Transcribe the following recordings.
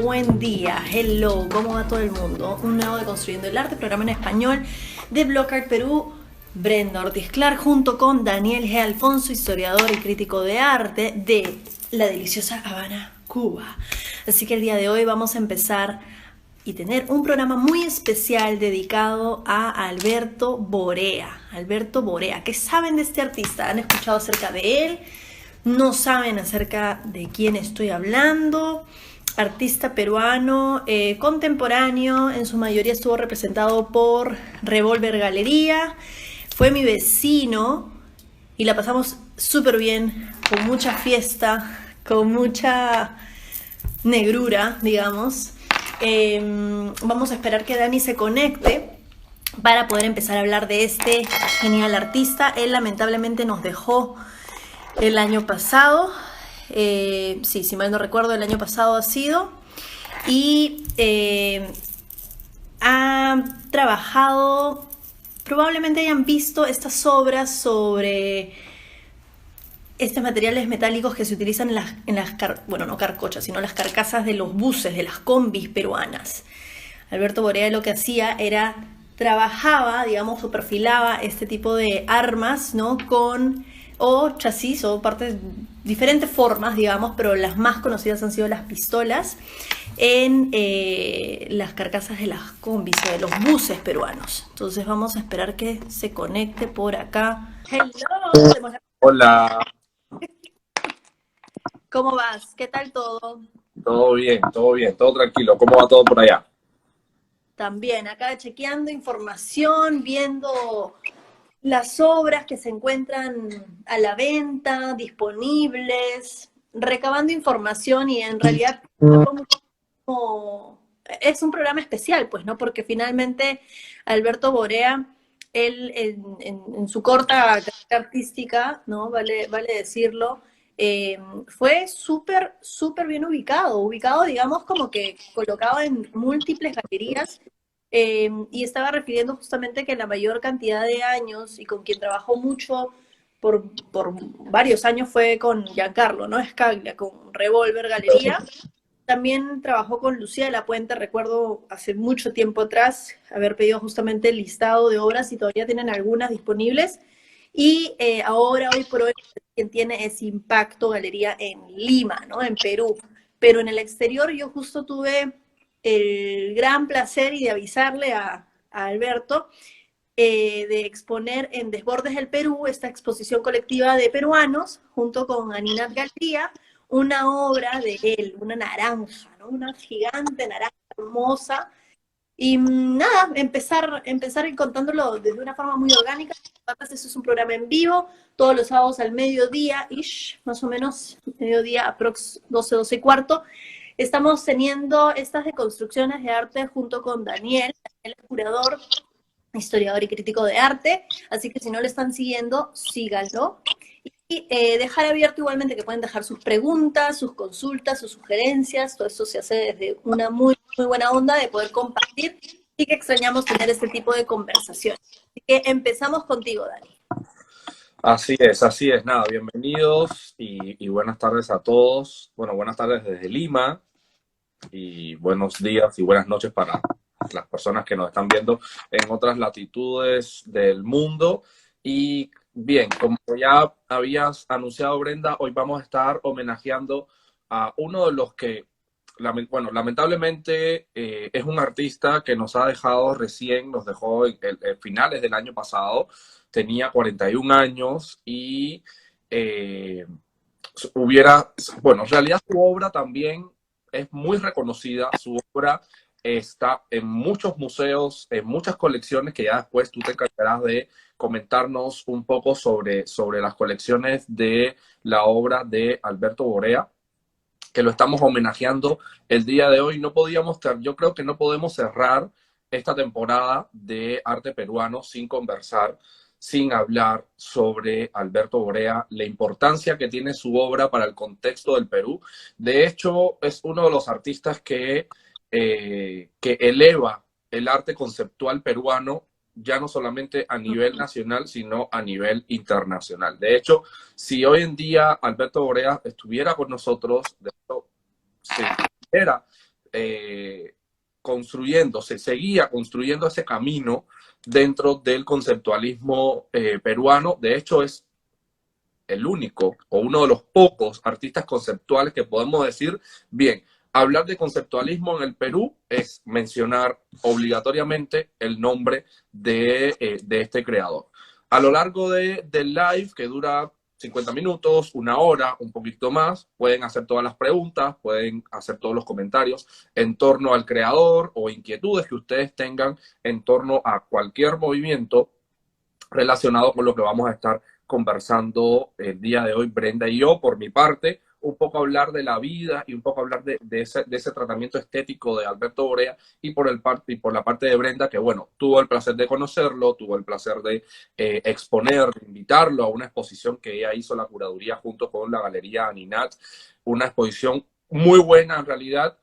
buen día, hello, ¿cómo va todo el mundo? Un nuevo de Construyendo el Arte, programa en español de Blockart Perú. Brenda Ortiz Clark junto con Daniel G. Alfonso, historiador y crítico de arte de la deliciosa Habana, Cuba. Así que el día de hoy vamos a empezar y tener un programa muy especial dedicado a Alberto Borea. Alberto Borea, ¿qué saben de este artista? ¿Han escuchado acerca de él? ¿No saben acerca de quién estoy hablando? Artista peruano, contemporáneo, en su mayoría estuvo representado por Revolver Galería, fue mi vecino y la pasamos súper bien, con mucha fiesta, con mucha negrura, digamos. Vamos a esperar que Dani se conecte para poder empezar a hablar de este genial artista. Él lamentablemente nos dejó el año pasado. Sí, si mal no recuerdo, el año pasado ha sido. Y ha trabajado, probablemente hayan visto estas obras sobre estos materiales metálicos que se utilizan bueno, no carcochas, sino las carcasas de los buses, de las combis peruanas. Alberto Borea lo que hacía era, trabajaba, digamos, o perfilaba este tipo de armas, ¿no? O chasis, o partes, diferentes formas, digamos, pero las más conocidas han sido las pistolas en las carcasas de las combis o de los buses peruanos. Entonces vamos a esperar que se conecte por acá. Hello. Hola, ¿Cómo vas? ¿Qué tal todo? todo bien, todo tranquilo. ¿Cómo va todo por allá? También, acá chequeando información, viendo las obras que se encuentran a la venta, disponibles, recabando información y en realidad es un programa especial, pues, ¿no? Porque finalmente Alberto Borea, él en su corta carrera artística, ¿no? Vale decirlo, fue súper bien ubicado, digamos, como que colocado en múltiples galerías. Y estaba refiriendo justamente que la mayor cantidad de años y con quien trabajó mucho por varios años fue con Giancarlo, ¿no? Scaglia, con Revolver Galería. También trabajó con Lucía de la Puente, recuerdo hace mucho tiempo atrás haber pedido justamente el listado de obras y todavía tienen algunas disponibles. Y ahora, hoy por hoy, quien tiene es Impacto Galería en Lima, ¿no? En Perú. Pero en el exterior yo justo tuve el gran placer y de avisarle a Alberto de exponer en Desbordes del Perú esta exposición colectiva de peruanos junto con Aninat Galería, una obra de él, una naranja, ¿no? Una gigante naranja hermosa. Y nada, empezar contándolo desde una forma muy orgánica. Además, eso es un programa en vivo, todos los sábados al mediodía, más o menos, mediodía, aprox 12:15. Estamos teniendo estas deconstrucciones de arte junto con Daniel, el curador, historiador y crítico de arte. Muy que si no lo están siguiendo, síganlo. Y dejar abierto igualmente que pueden dejar sus preguntas, sus consultas, sus sugerencias. Todo esto se hace desde una muy buena onda de poder compartir y que extrañamos tener este tipo de conversaciones. Así que empezamos contigo, Dani. Así es. Nada, bienvenidos y buenas tardes a todos. Bueno, buenas tardes desde Lima y buenos días y buenas noches para las personas que nos están viendo en otras latitudes del mundo. Y bien, como ya habías anunciado, Brenda, hoy vamos a estar homenajeando a uno de los que, bueno, lamentablemente es un artista que nos ha dejado recién, nos dejó en finales del año pasado, tenía 41 años y bueno, en realidad su obra también es muy reconocida, su obra está en muchos museos, en muchas colecciones que ya después tú te encargarás de comentarnos un poco sobre las colecciones de la obra de Alberto Borea, que lo estamos homenajeando el día de hoy. Yo creo que no podemos cerrar esta temporada de arte peruano sin conversar, sin hablar sobre Alberto Borea, la importancia que tiene su obra para el contexto del Perú. De hecho, es uno de los artistas que eleva el arte conceptual peruano ya no solamente a nivel nacional, sino a nivel internacional. De hecho, si hoy en día Alberto Borea estuviera con nosotros, de hecho, si estuviera seguía construyendo ese camino dentro del conceptualismo peruano. De hecho, es el único o uno de los pocos artistas conceptuales que podemos decir, bien, hablar de conceptualismo en el Perú es mencionar obligatoriamente el nombre de este creador. A lo largo del live, que dura 50 minutos, una hora, un poquito más, pueden hacer todas las preguntas, pueden hacer todos los comentarios en torno al creador o inquietudes que ustedes tengan en torno a cualquier movimiento relacionado con lo que vamos a estar conversando el día de hoy, Brenda y yo. Por mi parte, un poco hablar de la vida y un poco hablar de ese tratamiento estético de Alberto Borea, y por la parte de Brenda, que bueno, tuvo el placer de conocerlo, tuvo el placer de exponer, de invitarlo a una exposición que ella hizo, la curaduría junto con la Galería Aninat, una exposición muy buena en realidad,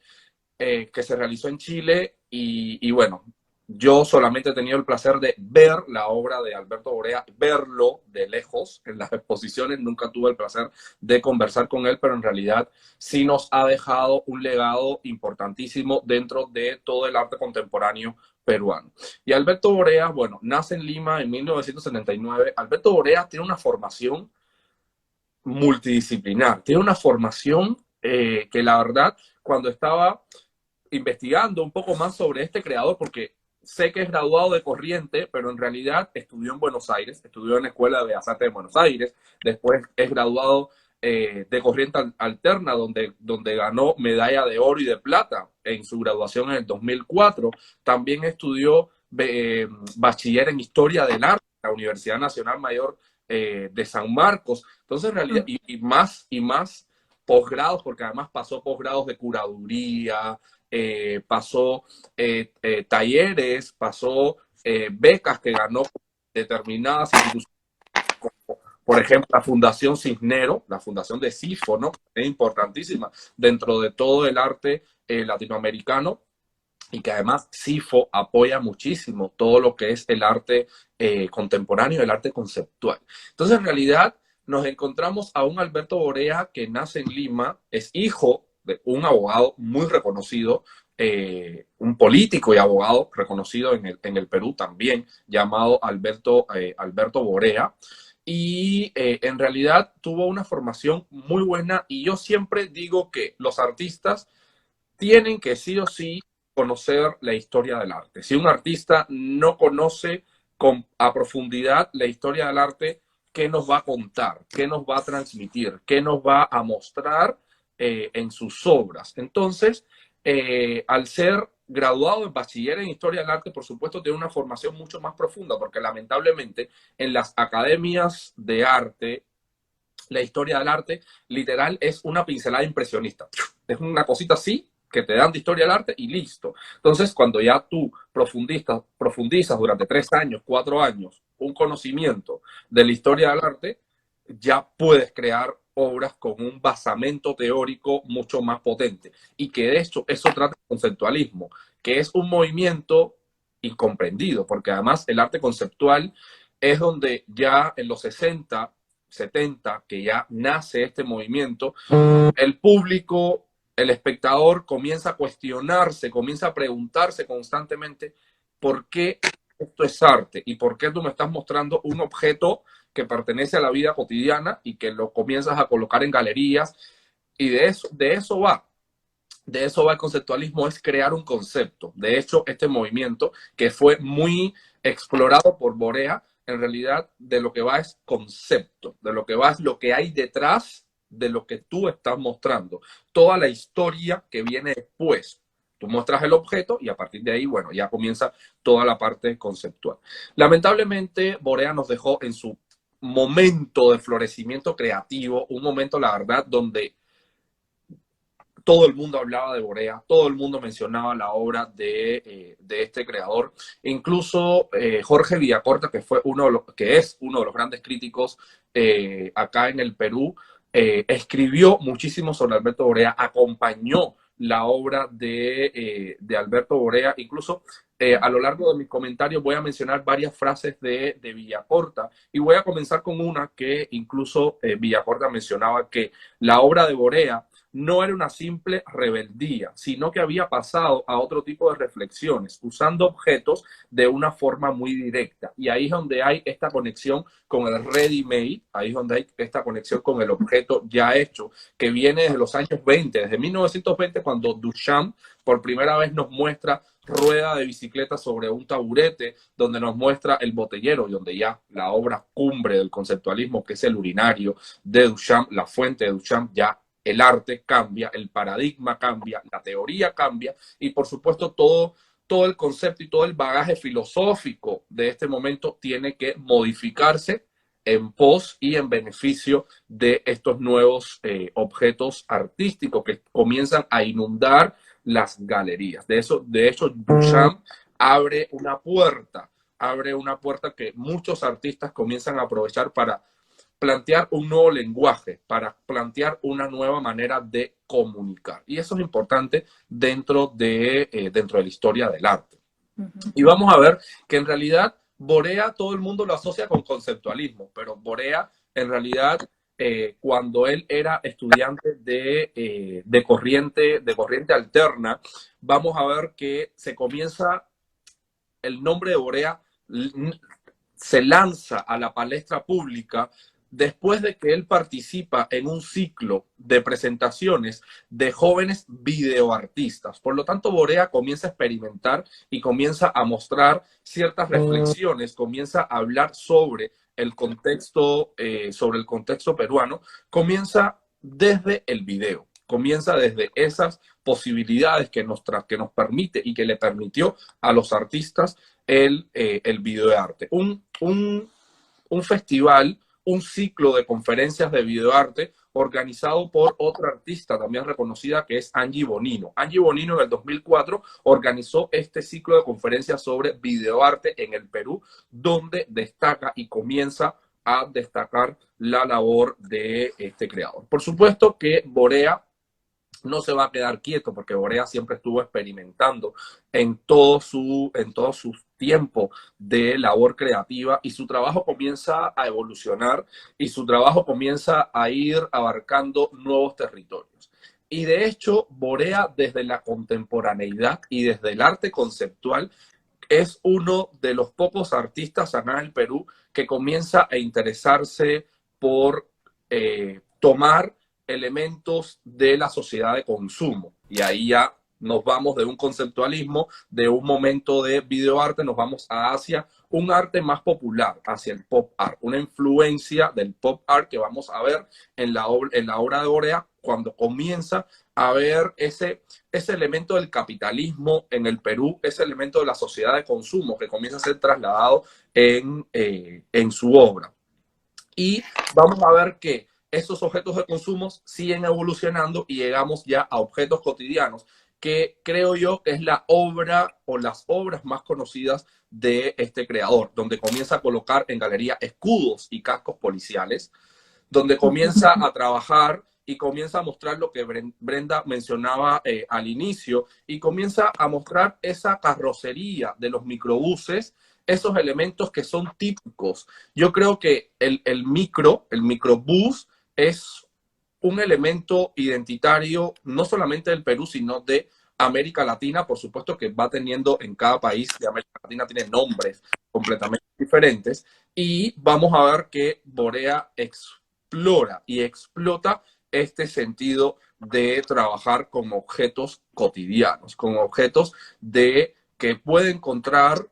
que se realizó en Chile, y bueno, yo solamente he tenido el placer de ver la obra de Alberto Borea, verlo de lejos en las exposiciones. Nunca tuve el placer de conversar con él, pero en realidad sí nos ha dejado un legado importantísimo dentro de todo el arte contemporáneo peruano. Y Alberto Borea, bueno, nace en Lima en 1979. Alberto Borea tiene una formación multidisciplinar, tiene una formación que la verdad, cuando estaba investigando un poco más sobre este creador, porque sé que es graduado de Corriente, pero en realidad estudió en Buenos Aires, estudió en la Escuela de Bellas Artes de Buenos Aires, después es graduado de Corriente Alterna, donde ganó medalla de oro y de plata en su graduación en el 2004. También estudió bachiller en Historia del Arte en la Universidad Nacional Mayor de San Marcos. Entonces, en realidad, y más posgrados, porque además pasó posgrados de curaduría, pasó talleres, pasó becas que ganó determinadas instituciones, como, por ejemplo, la Fundación Cisnero, la Fundación de CIFO, ¿no? Es importantísima dentro de todo el arte latinoamericano, y que además CIFO apoya muchísimo todo lo que es el arte contemporáneo, el arte conceptual. Entonces, en realidad, nos encontramos a un Alberto Borea que nace en Lima, es hijo de un abogado muy reconocido, un político y abogado reconocido en el Perú también, llamado Alberto Borea. Y en realidad tuvo una formación muy buena, y yo siempre digo que los artistas tienen que sí o sí conocer la historia del arte. Si un artista no conoce a profundidad la historia del arte, ¿qué nos va a contar? ¿Qué nos va a transmitir? ¿Qué nos va a mostrar en sus obras? Entonces, al ser graduado en bachiller en historia del arte, por supuesto, tiene una formación mucho más profunda, porque lamentablemente en las academias de arte, la historia del arte literal es una pincelada impresionista. Es una cosita así que te dan de historia del arte y listo. Entonces, cuando ya tú profundizas durante 3 años, 4 años, un conocimiento de la historia del arte, ya puedes crear obras con un basamento teórico mucho más potente. Y que de hecho eso trata el conceptualismo, que es un movimiento incomprendido, porque además el arte conceptual es donde ya en los 60, 70, que ya nace este movimiento, el público, el espectador comienza a cuestionarse, comienza a preguntarse constantemente por qué esto es arte y por qué tú me estás mostrando un objeto que pertenece a la vida cotidiana y que lo comienzas a colocar en galerías. Y de eso va. De eso va el conceptualismo, es crear un concepto. De hecho, este movimiento, que fue muy explorado por Borea, en realidad de lo que va es concepto, de lo que va es lo que hay detrás de lo que tú estás mostrando. Toda la historia que viene después. Tú muestras el objeto y a partir de ahí, bueno, ya comienza toda la parte conceptual. Lamentablemente, Borea nos dejó en su momento de florecimiento creativo, un momento, la verdad, donde todo el mundo hablaba de Borea, todo el mundo mencionaba la obra de este creador. Incluso Jorge Villacorta, que es uno de los grandes críticos acá en el Perú, escribió muchísimo sobre Alberto Borea, acompañó la obra de Alberto Borea. Incluso a lo largo de mis comentarios voy a mencionar varias frases de Villacorta, y voy a comenzar con una que incluso Villacorta mencionaba, que la obra de Borea no era una simple rebeldía, sino que había pasado a otro tipo de reflexiones, usando objetos de una forma muy directa. Y ahí es donde hay esta conexión con el ready-made, ahí es donde hay esta conexión con el objeto ya hecho, que viene desde los años 20, desde 1920, cuando Duchamp por primera vez nos muestra rueda de bicicleta sobre un taburete, donde nos muestra el botellero, y donde ya la obra cumbre del conceptualismo, que es el urinario de Duchamp, la fuente de Duchamp, ya el arte cambia, el paradigma cambia, la teoría cambia, y por supuesto todo el concepto y todo el bagaje filosófico de este momento tiene que modificarse en pos y en beneficio de estos nuevos objetos artísticos que comienzan a inundar las galerías. De hecho, Duchamp abre una puerta que muchos artistas comienzan a aprovechar para plantear un nuevo lenguaje, para plantear una nueva manera de comunicar. Y eso es importante dentro de la historia del arte. Y vamos a ver que en realidad Borea todo el mundo lo asocia con conceptualismo, pero Borea en realidad cuando él era estudiante de corriente alterna, vamos a ver que el nombre de Borea se lanza a la palestra pública después de que él participa en un ciclo de presentaciones de jóvenes videoartistas. Por lo tanto, Borea comienza a experimentar y comienza a mostrar ciertas reflexiones, comienza a hablar sobre el contexto peruano, comienza desde el video, comienza desde esas posibilidades que nos permite y que le permitió a los artistas el videoarte. Un festival, un ciclo de conferencias de videoarte organizado por otra artista también reconocida que es Angie Bonino. Angie Bonino en el 2004 organizó este ciclo de conferencias sobre videoarte en el Perú, donde destaca y comienza a destacar la labor de este creador. Por supuesto que Borea no se va a quedar quieto porque Borea siempre estuvo experimentando en todo su tiempo de labor creativa y su trabajo comienza a evolucionar y su trabajo comienza a ir abarcando nuevos territorios. Y de hecho, Borea desde la contemporaneidad y desde el arte conceptual es uno de los pocos artistas acá en el Perú que comienza a interesarse por tomar elementos de la sociedad de consumo. Y ahí ya nos vamos de un conceptualismo, de un momento de videoarte, nos vamos hacia un arte más popular, hacia el pop art, una influencia del pop art que vamos a ver en la obra de Borea cuando comienza a ver ese elemento del capitalismo en el Perú, ese elemento de la sociedad de consumo que comienza a ser trasladado en su obra. Y vamos a ver que esos objetos de consumo siguen evolucionando y llegamos ya a objetos cotidianos, que creo yo que es la obra o las obras más conocidas de este creador, donde comienza a colocar en galería escudos y cascos policiales, donde comienza a trabajar y comienza a mostrar lo que Brenda mencionaba al inicio, y comienza a mostrar esa carrocería de los microbuses, esos elementos que son típicos. Yo creo que el microbús es un elemento identitario no solamente del Perú, sino de América Latina. Por supuesto que va teniendo en cada país de América Latina, tiene nombres completamente diferentes, y vamos a ver que Borea explora y explota este sentido de trabajar con objetos cotidianos, con objetos que puede encontrar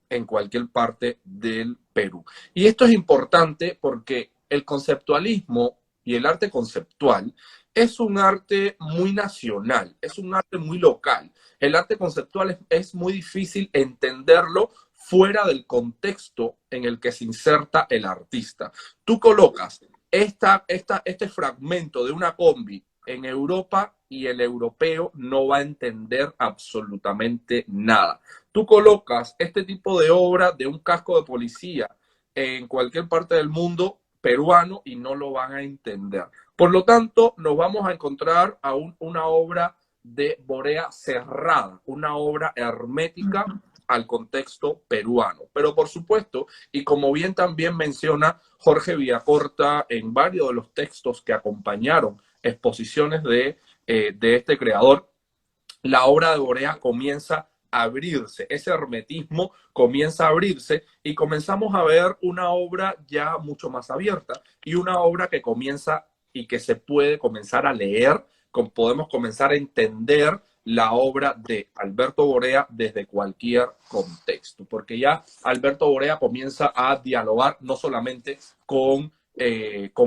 en cualquier parte del Perú. Y esto es importante porque el conceptualismo y el arte conceptual es un arte muy nacional, es un arte muy local. El arte conceptual es muy difícil entenderlo fuera del contexto en el que se inserta el artista. Tú colocas este fragmento de una combi en Europa y el europeo no va a entender absolutamente nada. Tú colocas este tipo de obra de un casco de policía en cualquier parte del mundo peruano y no lo van a entender. Por lo tanto, nos vamos a encontrar a una obra de Borea cerrada, una obra hermética al contexto peruano. Pero por supuesto, y como bien también menciona Jorge Villacorta en varios de los textos que acompañaron exposiciones de este creador, la obra de Borea comienza a abrirse, ese hermetismo comienza a abrirse y comenzamos a ver una obra ya mucho más abierta y una obra que comienza y que se puede comenzar a leer, podemos comenzar a entender la obra de Alberto Borea desde cualquier contexto, porque ya Alberto Borea comienza a dialogar no solamente con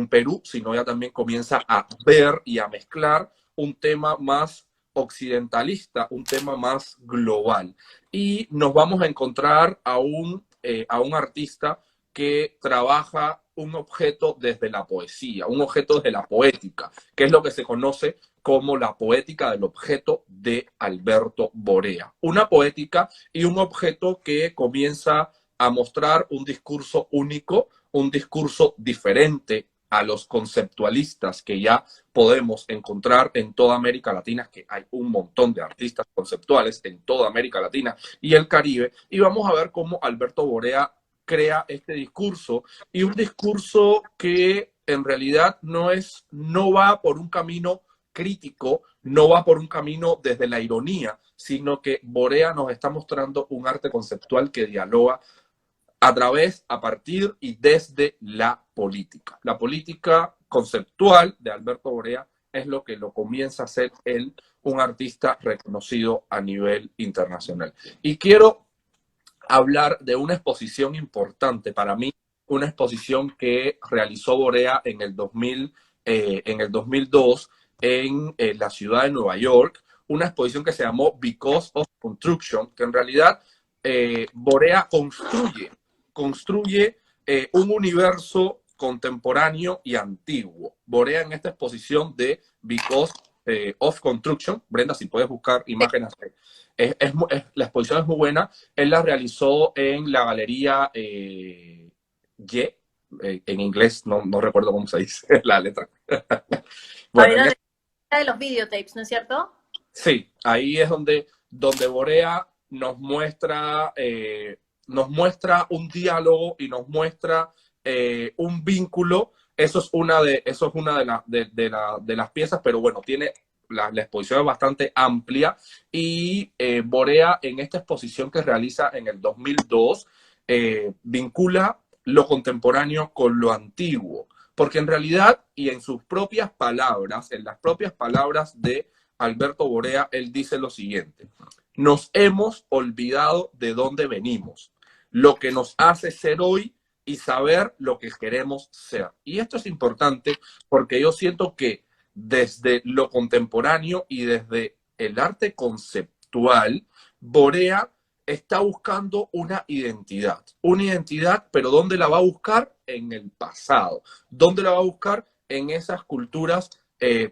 Perú, sino ya también comienza a ver y a mezclar un tema más occidentalista, un tema más global. Y nos vamos a encontrar a un artista que trabaja un objeto desde la poesía, un objeto desde la poética, que es lo que se conoce como la poética del objeto de Alberto Borea. Una poética y un objeto que comienza a mostrar un discurso único, un discurso diferente a los conceptualistas que ya podemos encontrar en toda América Latina, que hay un montón de artistas conceptuales en toda América Latina y el Caribe, y vamos a ver cómo Alberto Borea crea este discurso, y un discurso que en realidad no va por un camino crítico, no va por un camino desde la ironía, sino que Borea nos está mostrando un arte conceptual que dialoga a partir y desde la política. La política conceptual de Alberto Borea es lo que lo comienza a hacer él, un artista reconocido a nivel internacional. Y quiero hablar de una exposición importante para mí, una exposición que realizó Borea en el 2002 en la ciudad de Nueva York, una exposición que se llamó Because of Construction, que en realidad Borea construye un universo contemporáneo y antiguo. Borea en esta exposición de Because of Construction, Brenda, si puedes buscar imágenes, la exposición es muy buena. Él la realizó en la galería en inglés, no recuerdo cómo se dice la letra. Bueno, De los videotapes, ¿no es cierto? sí, ahí es donde Borea nos muestra un diálogo y nos muestra un vínculo. Eso es una de las piezas, pero bueno, la exposición es bastante amplia y Borea en esta exposición que realiza en el 2002 vincula lo contemporáneo con lo antiguo, porque en realidad y en sus propias palabras, en las propias palabras de Alberto Borea, él dice lo siguiente: nos hemos olvidado de dónde venimos, lo que nos hace ser hoy y saber lo que queremos ser. Y esto es importante porque yo siento que desde lo contemporáneo y desde el arte conceptual, Borea está buscando una identidad, pero ¿dónde la va a buscar? En el pasado. ¿Dónde la va a buscar? En esas culturas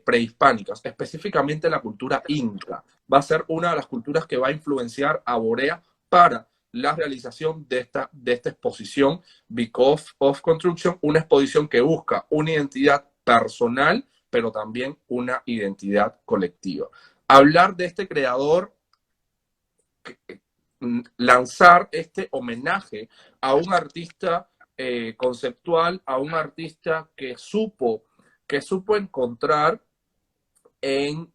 prehispánicas, específicamente la cultura inca. Va a ser una de las culturas que va a influenciar a Borea para la realización de esta exposición Because of Construction, una exposición que busca una identidad personal, pero también una identidad colectiva. Hablar de este creador, lanzar este homenaje a un artista conceptual, a un artista que supo encontrar en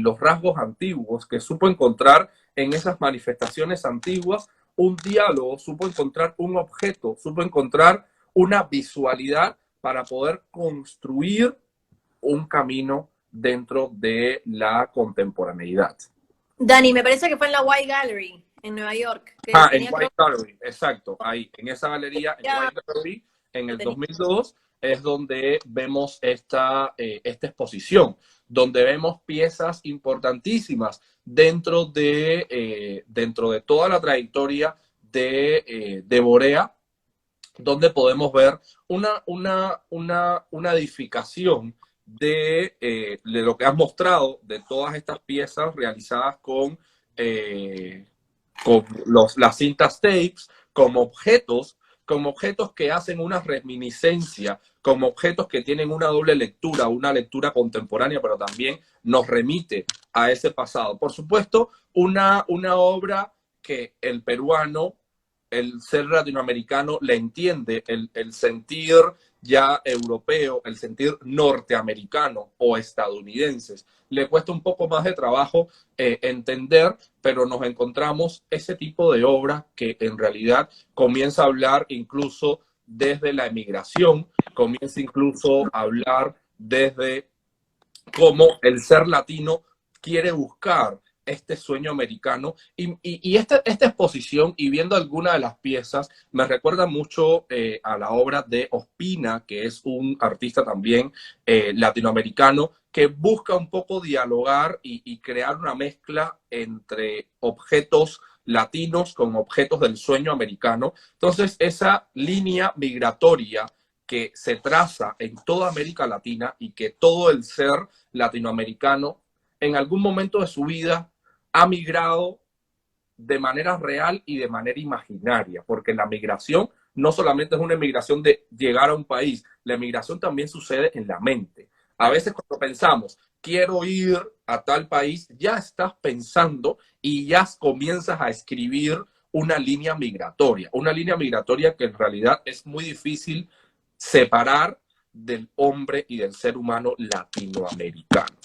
los rasgos antiguos, que supo encontrar en esas manifestaciones antiguas un diálogo, supo encontrar un objeto, supo encontrar una visualidad para poder construir un camino dentro de la contemporaneidad. Dani, me parece que fue en la White Gallery, en Nueva York. En White Gallery, exacto, ahí, en esa galería, en White Gallery, en el 2002, es donde vemos esta exposición, donde vemos piezas importantísimas dentro de toda la trayectoria de Borea, donde podemos ver una edificación de lo que has mostrado, de todas estas piezas realizadas con las cintas tapes, como objetos que hacen una reminiscencia, como objetos que tienen una doble lectura, una lectura contemporánea, pero también nos remite a ese pasado. Por supuesto, una obra que el peruano el ser latinoamericano le entiende el sentir ya europeo, el sentir norteamericano o estadounidenses. Le cuesta un poco más de trabajo entender, pero nos encontramos ese tipo de obra que en realidad comienza a hablar incluso desde la emigración, comienza incluso a hablar desde cómo el ser latino quiere buscar este sueño americano y esta exposición y viendo alguna de las piezas me recuerda mucho a la obra de Ospina, que es un artista también latinoamericano que busca un poco dialogar y crear una mezcla entre objetos latinos con objetos del sueño americano. Entonces esa línea migratoria que se traza en toda América Latina y que todo el ser latinoamericano en algún momento de su vida ha migrado de manera real y de manera imaginaria, porque la migración no solamente es una migración de llegar a un país, la migración también sucede en la mente. A veces cuando pensamos, quiero ir a tal país, ya estás pensando y ya comienzas a escribir una línea migratoria que en realidad es muy difícil separar del hombre y del ser humano latinoamericano.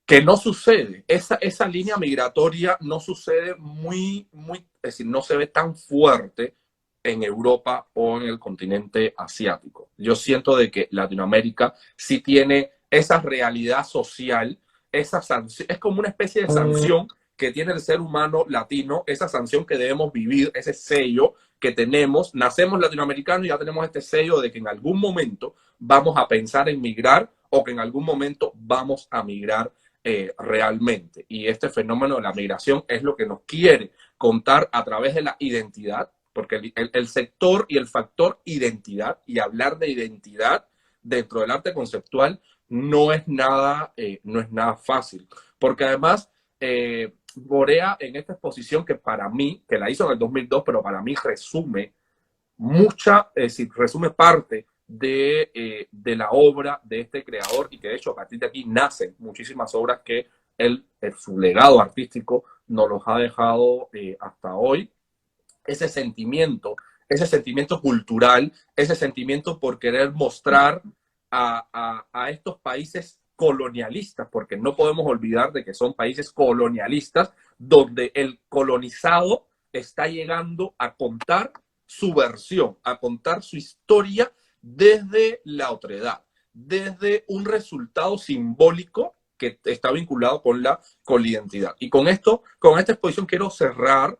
Que no sucede, esa línea migratoria no sucede es decir, no se ve tan fuerte en Europa o en el continente asiático. Yo siento de que Latinoamérica sí tiene esa realidad social, esa sanción, es como una especie de sanción que tiene el ser humano latino, esa sanción que debemos vivir, ese sello que tenemos, nacemos latinoamericanos y ya tenemos este sello de que en algún momento vamos a pensar en migrar o que en algún momento vamos a migrar realmente. Y este fenómeno de la migración es lo que nos quiere contar a través de la identidad, porque el sector y el factor identidad, y hablar de identidad dentro del arte conceptual no es nada fácil, porque además Borea en esta exposición que para mí, que la hizo en el 2002, pero para mí resume resume parte de la obra de este creador y que de hecho a partir de aquí nacen muchísimas obras que su legado artístico nos los ha dejado hasta hoy. Ese sentimiento cultural, ese sentimiento por querer mostrar a estos países colonialistas, porque no podemos olvidar de que son países colonialistas donde el colonizado está llegando a contar su versión, a contar su historia desde la otredad, desde un resultado simbólico que está vinculado con la identidad. Y con esta exposición quiero cerrar,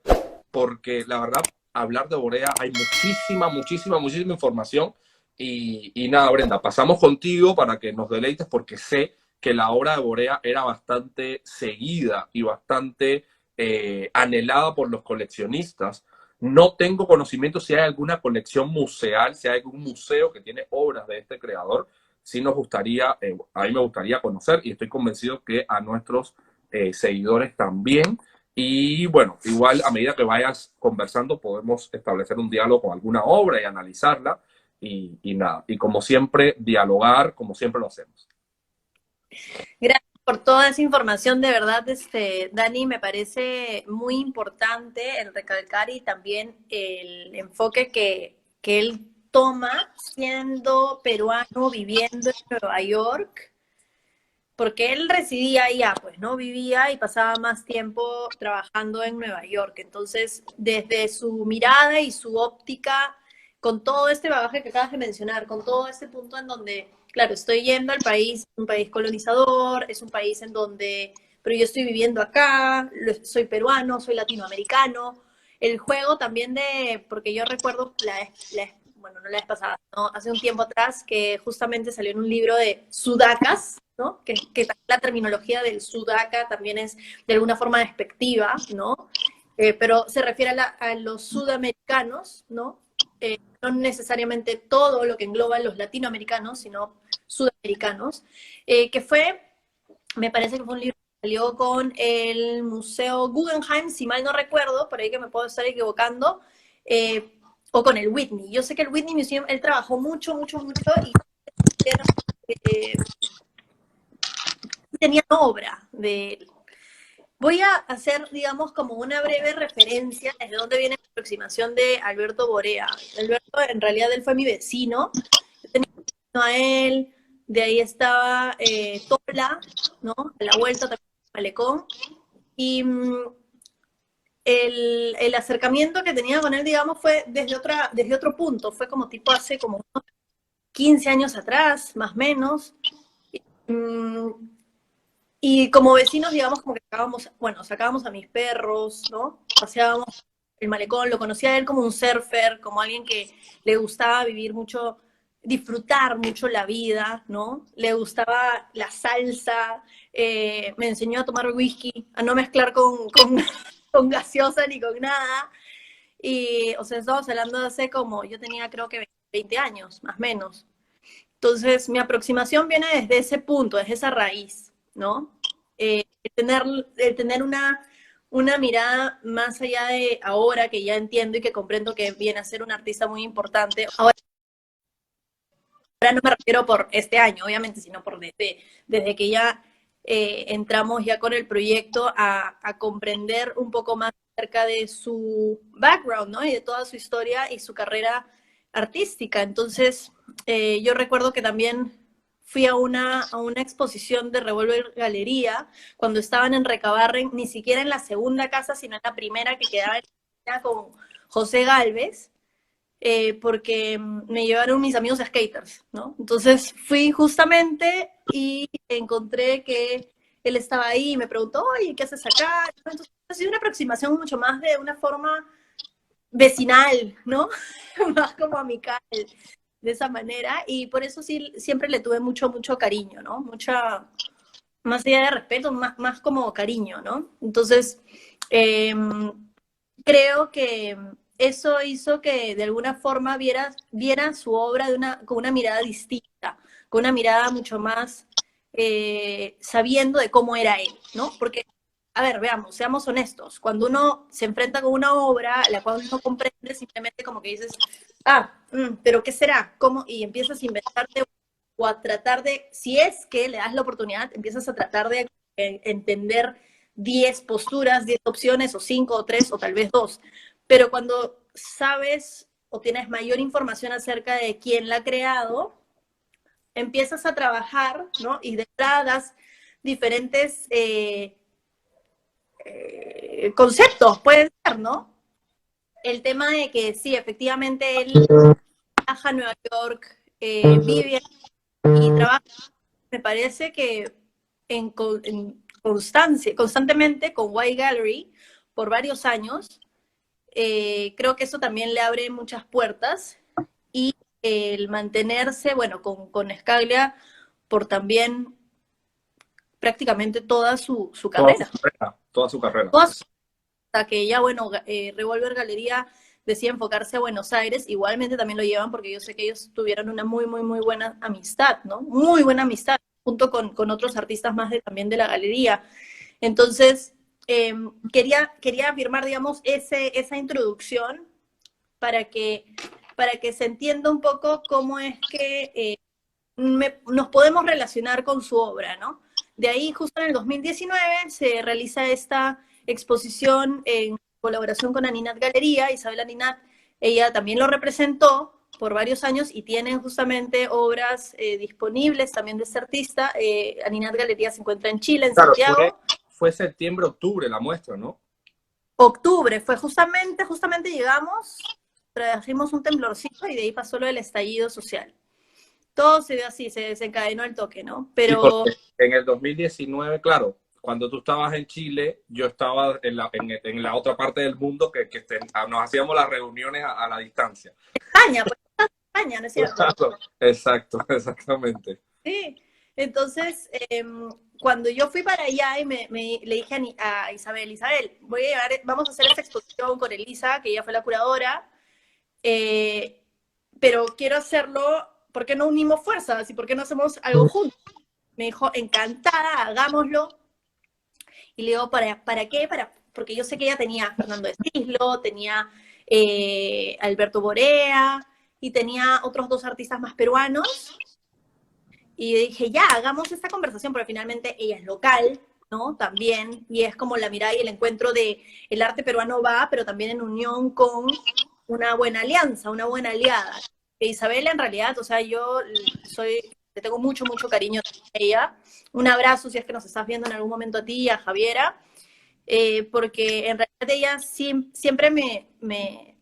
porque la verdad, hablar de Borea hay muchísima información. Y nada, Brenda, pasamos contigo para que nos deleites, porque sé que la obra de Borea era bastante seguida y bastante anhelada por los coleccionistas. No tengo conocimiento si hay alguna colección museal, si hay algún museo que tiene obras de este creador. Sí nos gustaría, a mí me gustaría conocer y estoy convencido que a nuestros seguidores también. Y bueno, igual a medida que vayas conversando podemos establecer un diálogo con alguna obra y analizarla y nada. Y como siempre, dialogar como siempre lo hacemos. Gracias por toda esa información, de verdad, Dani, me parece muy importante el recalcar y también el enfoque que él toma siendo peruano, viviendo en Nueva York, porque él residía allá, pues, ¿no? Vivía y pasaba más tiempo trabajando en Nueva York. Entonces, desde su mirada y su óptica, con todo este bagaje que acabas de mencionar, con todo este punto en donde, claro, estoy yendo al país, un país colonizador, es un país en donde, pero yo estoy viviendo acá, soy peruano, soy latinoamericano. El juego también porque yo recuerdo bueno, no la vez pasada, ¿no? Hace un tiempo atrás, que justamente salió en un libro de sudacas, ¿no? Que la terminología del sudaca también es de alguna forma despectiva, ¿no? Pero se refiere a los sudamericanos, ¿no? No necesariamente todo lo que engloba a los latinoamericanos, sino sudamericanos, me parece que fue un libro que salió con el Museo Guggenheim, si mal no recuerdo, por ahí que me puedo estar equivocando, o con el Whitney. Yo sé que el Whitney Museum, él trabajó mucho, y tenía obra de él. Voy a hacer, digamos, como una breve referencia desde dónde viene la aproximación de Alberto Borea. Alberto, en realidad, él fue mi vecino. Yo tenía un vecino a él, de ahí estaba Tola, ¿no? A la vuelta también Malecón. Y el acercamiento que tenía con él, digamos, fue desde otro punto. Fue como tipo hace como unos 15 años atrás, más o menos. Mm, Y como vecinos, digamos, como que sacábamos, bueno, sacábamos a mis perros, ¿no? Paseábamos el malecón, lo conocía a él como un surfer, como alguien que le gustaba vivir mucho, disfrutar mucho la vida, ¿no? Le gustaba la salsa, me enseñó a tomar whisky, a no mezclar con gaseosa ni con nada. Y, o sea, estamos hablando de hace como, yo tenía creo que 20 años, más o menos. Entonces, mi aproximación viene desde ese punto, desde esa raíz, ¿no? El tener una mirada más allá de ahora que ya entiendo y que comprendo que viene a ser un artista muy importante. Ahora no me refiero por este año, obviamente, sino por desde que ya entramos ya con el proyecto a comprender un poco más acerca de su background, ¿no? Y de toda su historia y su carrera artística. Entonces, yo recuerdo que también fui a una exposición de Revolver Galería cuando estaban en Recabarren, ni siquiera en la segunda casa, sino en la primera que quedaba en la con José Galvez, porque me llevaron mis amigos skaters, ¿no? Entonces fui justamente y encontré que él estaba ahí y me preguntó, oye, ¿qué haces acá? Entonces ha sido una aproximación mucho más de una forma vecinal, ¿no? Más como amical, de esa manera, y por eso sí, siempre le tuve mucho, mucho cariño, ¿no? Mucha, más allá de respeto, más como cariño, ¿no? Entonces, eh, creo que eso hizo que de alguna forma viera su obra con una mirada distinta, con una mirada mucho más sabiendo de cómo era él, ¿no? Porque, a ver, veamos, seamos honestos, cuando uno se enfrenta con una obra, la cual uno comprende, simplemente como que dices, pero ¿qué será? ¿Cómo? Y empiezas a inventarte o a tratar de, si es que le das la oportunidad, empiezas a tratar de entender 10 posturas, 10 opciones, o 5 o 3 o tal vez 2. Pero cuando sabes o tienes mayor información acerca de quién la ha creado, empiezas a trabajar, ¿no? Y de entrada das diferentes conceptos, pueden ser, ¿no? El tema de que sí, efectivamente él viaja a Nueva York, vive y trabaja, me parece que constantemente con White Gallery por varios años. Creo que eso también le abre muchas puertas y el mantenerse, bueno, con Scaglia por también prácticamente toda su Toda su carrera. carrera, toda su carrera. Toda hasta que ya, bueno, Revolver Galería decía enfocarse a Buenos Aires, igualmente también lo llevan porque yo sé que ellos tuvieron una muy, muy, muy buena amistad, ¿no? Muy buena amistad, junto con otros artistas más también de la galería. Entonces, eh, quería afirmar, digamos, esa introducción para que, para que se entienda un poco cómo es que nos podemos relacionar con su obra, ¿no? De ahí, justo en el 2019, se realiza esta exposición en colaboración con Aninat Galería. Isabel Aninat, ella también lo representó por varios años y tienen justamente obras disponibles también de este artista. Aninat Galería se encuentra en Chile, en Claro, fue, Santiago. fue septiembre, octubre la muestra, ¿no? Octubre fue justamente llegamos, trajimos un temblorcito y de ahí pasó lo del estallido social. Todo se dio así, se desencadenó el toque, ¿no? Sí, Pero porque en el 2019, claro, cuando tú estabas en Chile, yo estaba en la otra parte del mundo nos hacíamos las reuniones a la distancia. España, pues España, ¿no es cierto? Claro, exacto, exactamente. Sí. Entonces, cuando yo fui para allá y le dije a Isabel, vamos a hacer esta exposición con Elisa, que ella fue la curadora, eh, pero quiero hacerlo, ¿por qué no unimos fuerzas? ¿Y por qué no hacemos algo juntos? Me dijo, encantada, hagámoslo. Y le digo, ¿para qué? Porque yo sé que ella tenía a Fernando Estislo, tenía Alberto Borea y tenía otros dos artistas más peruanos. Y dije, ya, hagamos esta conversación, pero finalmente ella es local, ¿no? También, y es como la mirada y el encuentro de el arte peruano va, pero también en unión con una buena alianza, una buena aliada. E Isabela, en realidad, o sea, yo le tengo mucho, mucho cariño a ella. Un abrazo si es que nos estás viendo en algún momento a ti y a Javiera, porque en realidad ella siempre me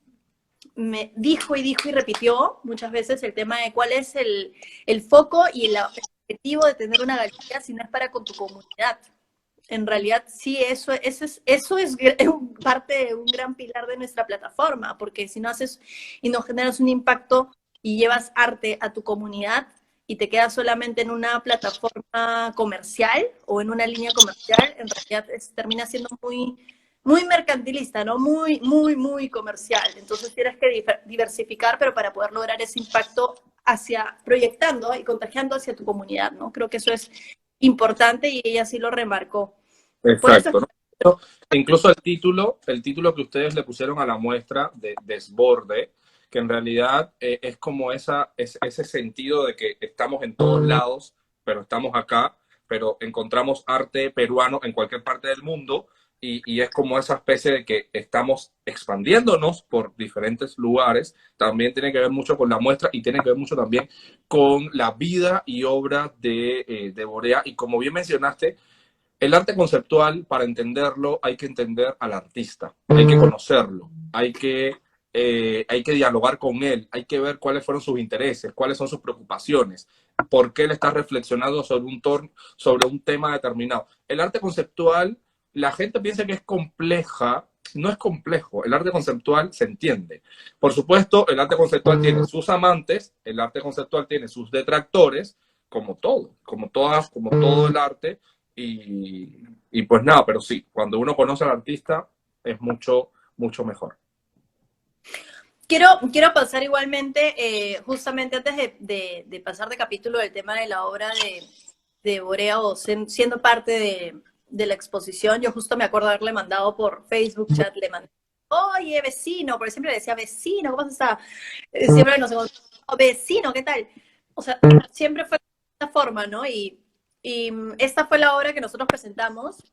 dijo y dijo y repitió muchas veces el tema de cuál es el foco y el objetivo de tener una galería si no es para con tu comunidad. En realidad, sí, eso es parte de un gran pilar de nuestra plataforma, porque si no haces y no generas un impacto y llevas arte a tu comunidad y te quedas solamente en una plataforma comercial o en una línea comercial, en realidad termina siendo muy, muy mercantilista, ¿no? Muy, muy, muy comercial. Entonces tienes que diversificar, pero para poder lograr ese impacto proyectando y contagiando hacia tu comunidad, ¿no? Creo que eso es importante y ella sí lo remarcó. Por eso es Exacto, ¿no? Incluso el título que ustedes le pusieron a la muestra de Desborde, que en realidad es como ese sentido de que estamos en todos lados, pero estamos acá, pero encontramos arte peruano en cualquier parte del mundo y es como esa especie de que estamos expandiéndonos por diferentes lugares. También tiene que ver mucho con la muestra y tiene que ver mucho también con la vida y obra de Borea. Y como bien mencionaste, el arte conceptual, para entenderlo, hay que entender al artista, hay que conocerlo, hay que dialogar con él, hay que ver cuáles fueron sus intereses, cuáles son sus preocupaciones, por qué él está reflexionando sobre un tema determinado. El arte conceptual, la gente piensa que es compleja, no es complejo, el arte conceptual se entiende. Por supuesto, el arte conceptual tiene sus amantes, el arte conceptual tiene sus detractores, como todo, como todo el arte, y pues nada, pero sí, cuando uno conoce al artista es mucho, mucho mejor. quiero pasar igualmente, justamente antes de pasar de capítulo, del tema de la obra de Borea o siendo parte de la exposición. Yo justo me acuerdo haberle mandado por Facebook chat, le mandé, oye, vecino, porque siempre le decía, vecino, ¿cómo está? Siempre nos encontramos, vecino, ¿qué tal? O sea, siempre fue de esta forma, ¿no? Y esta fue la obra que nosotros presentamos,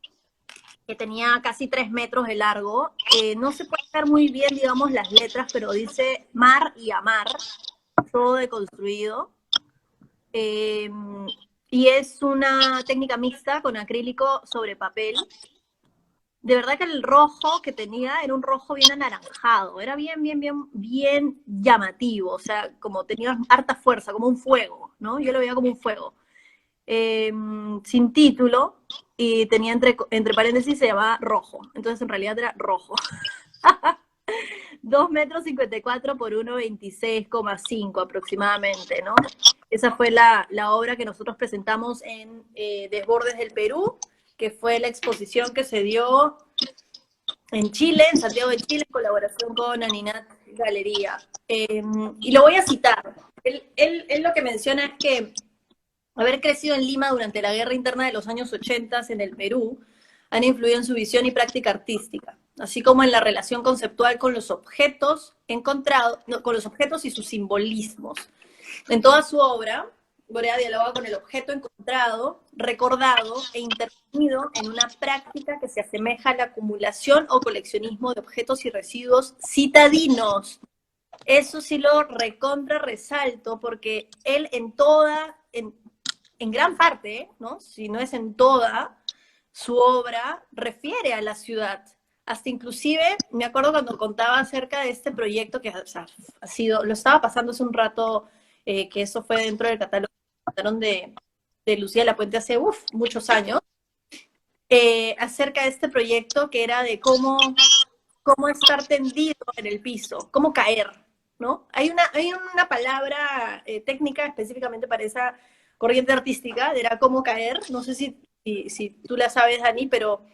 que tenía casi 3 metros de largo. No se puede ver muy bien, digamos, las letras, pero dice mar y amar, todo deconstruido. Eh, y es una técnica mixta con acrílico sobre papel. De verdad que el rojo que tenía era un rojo bien anaranjado, era bien, bien, bien, bien llamativo, o sea, como tenía harta fuerza, como un fuego, ¿no? Yo lo veía como un fuego. Sin título, y tenía entre paréntesis, se llamaba rojo, entonces en realidad era rojo. 2 metros 54 por 1,26,5 aproximadamente, ¿no? Esa fue la obra que nosotros presentamos en Desbordes del Perú, que fue la exposición que se dio en Chile, en Santiago de Chile, en colaboración con Aninat Galería. Y lo voy a citar. Él lo que menciona es que haber crecido en Lima durante la guerra interna de los años 80 en el Perú han influido en su visión y práctica artística, así como en la relación conceptual con los objetos encontrados, no, con los objetos y sus simbolismos. En toda su obra, Borea dialoga con el objeto encontrado, recordado e intervenido en una práctica que se asemeja a la acumulación o coleccionismo de objetos y residuos citadinos. Eso sí lo recontra resalto, porque él en gran parte, ¿no? Si no es en toda, su obra refiere a la ciudad. Hasta inclusive, me acuerdo cuando contaba acerca de este proyecto que, o sea, lo estaba pasando hace un rato, que eso fue dentro del catálogo de Lucía La Puente hace muchos años, acerca de este proyecto que era de cómo estar tendido en el piso, cómo caer, ¿no? Hay una palabra técnica específicamente para esa corriente artística, era cómo caer, no sé si tú la sabes, Dani, pero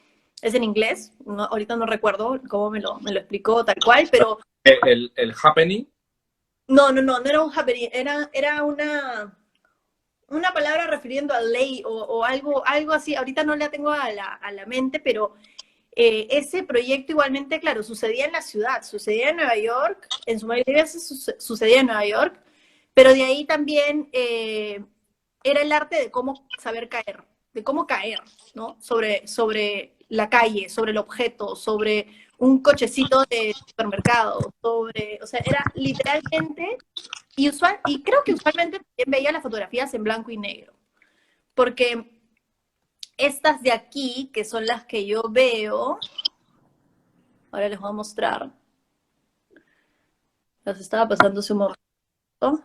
es en inglés, no, ahorita no recuerdo cómo me lo explicó tal cual, pero El happening, no era un happening, era una palabra refiriendo a ley o algo así, ahorita no la tengo a la mente, pero ese proyecto igualmente, claro, sucedía en la ciudad, sucedía en Nueva York, en su mayoría sucedía en Nueva York, pero de ahí también era el arte de cómo saber caer, cómo caer, ¿no? Sobre la calle, sobre el objeto, sobre un cochecito de supermercado, o sea, era literalmente, y creo que usualmente también veía las fotografías en blanco y negro, porque estas de aquí, que son las que yo veo, ahora les voy a mostrar, las estaba pasando hace un momento,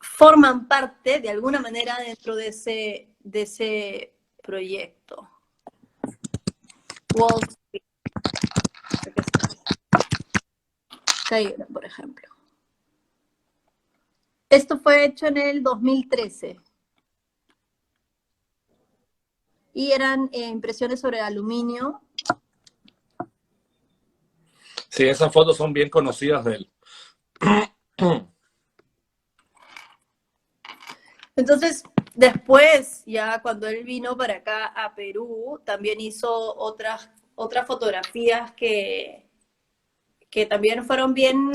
forman parte de alguna manera dentro de ese proyecto. Wall Street, Cairo, por ejemplo. Esto fue hecho en el 2013. Y eran impresiones sobre aluminio. Sí, esas fotos son bien conocidas de él. Entonces, después, ya cuando él vino para acá a Perú, también hizo otras fotografías que también fueron bien,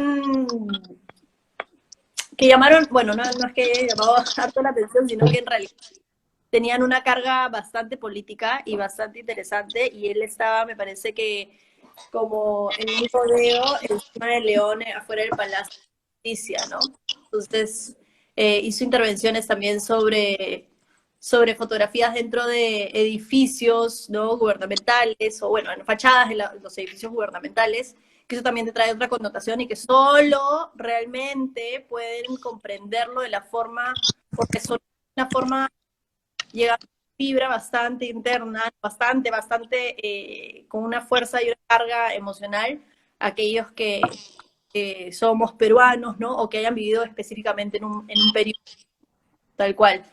que llamaron, bueno, no es que haya llamado harto la atención, sino que en realidad tenían una carga bastante política y bastante interesante, y él estaba, me parece que, como en un rodeo encima de León, afuera del Palacio de Justicia, ¿no? Entonces, hizo intervenciones también sobre fotografías dentro de edificios, ¿no? Gubernamentales, o bueno, en fachadas de los edificios gubernamentales, que eso también te trae otra connotación y que solo realmente pueden comprenderlo de la forma, porque son una forma llega a fibra bastante interna, bastante, con una fuerza y una carga emocional, aquellos que somos peruanos, ¿no? O que hayan vivido específicamente en un periodo tal cual.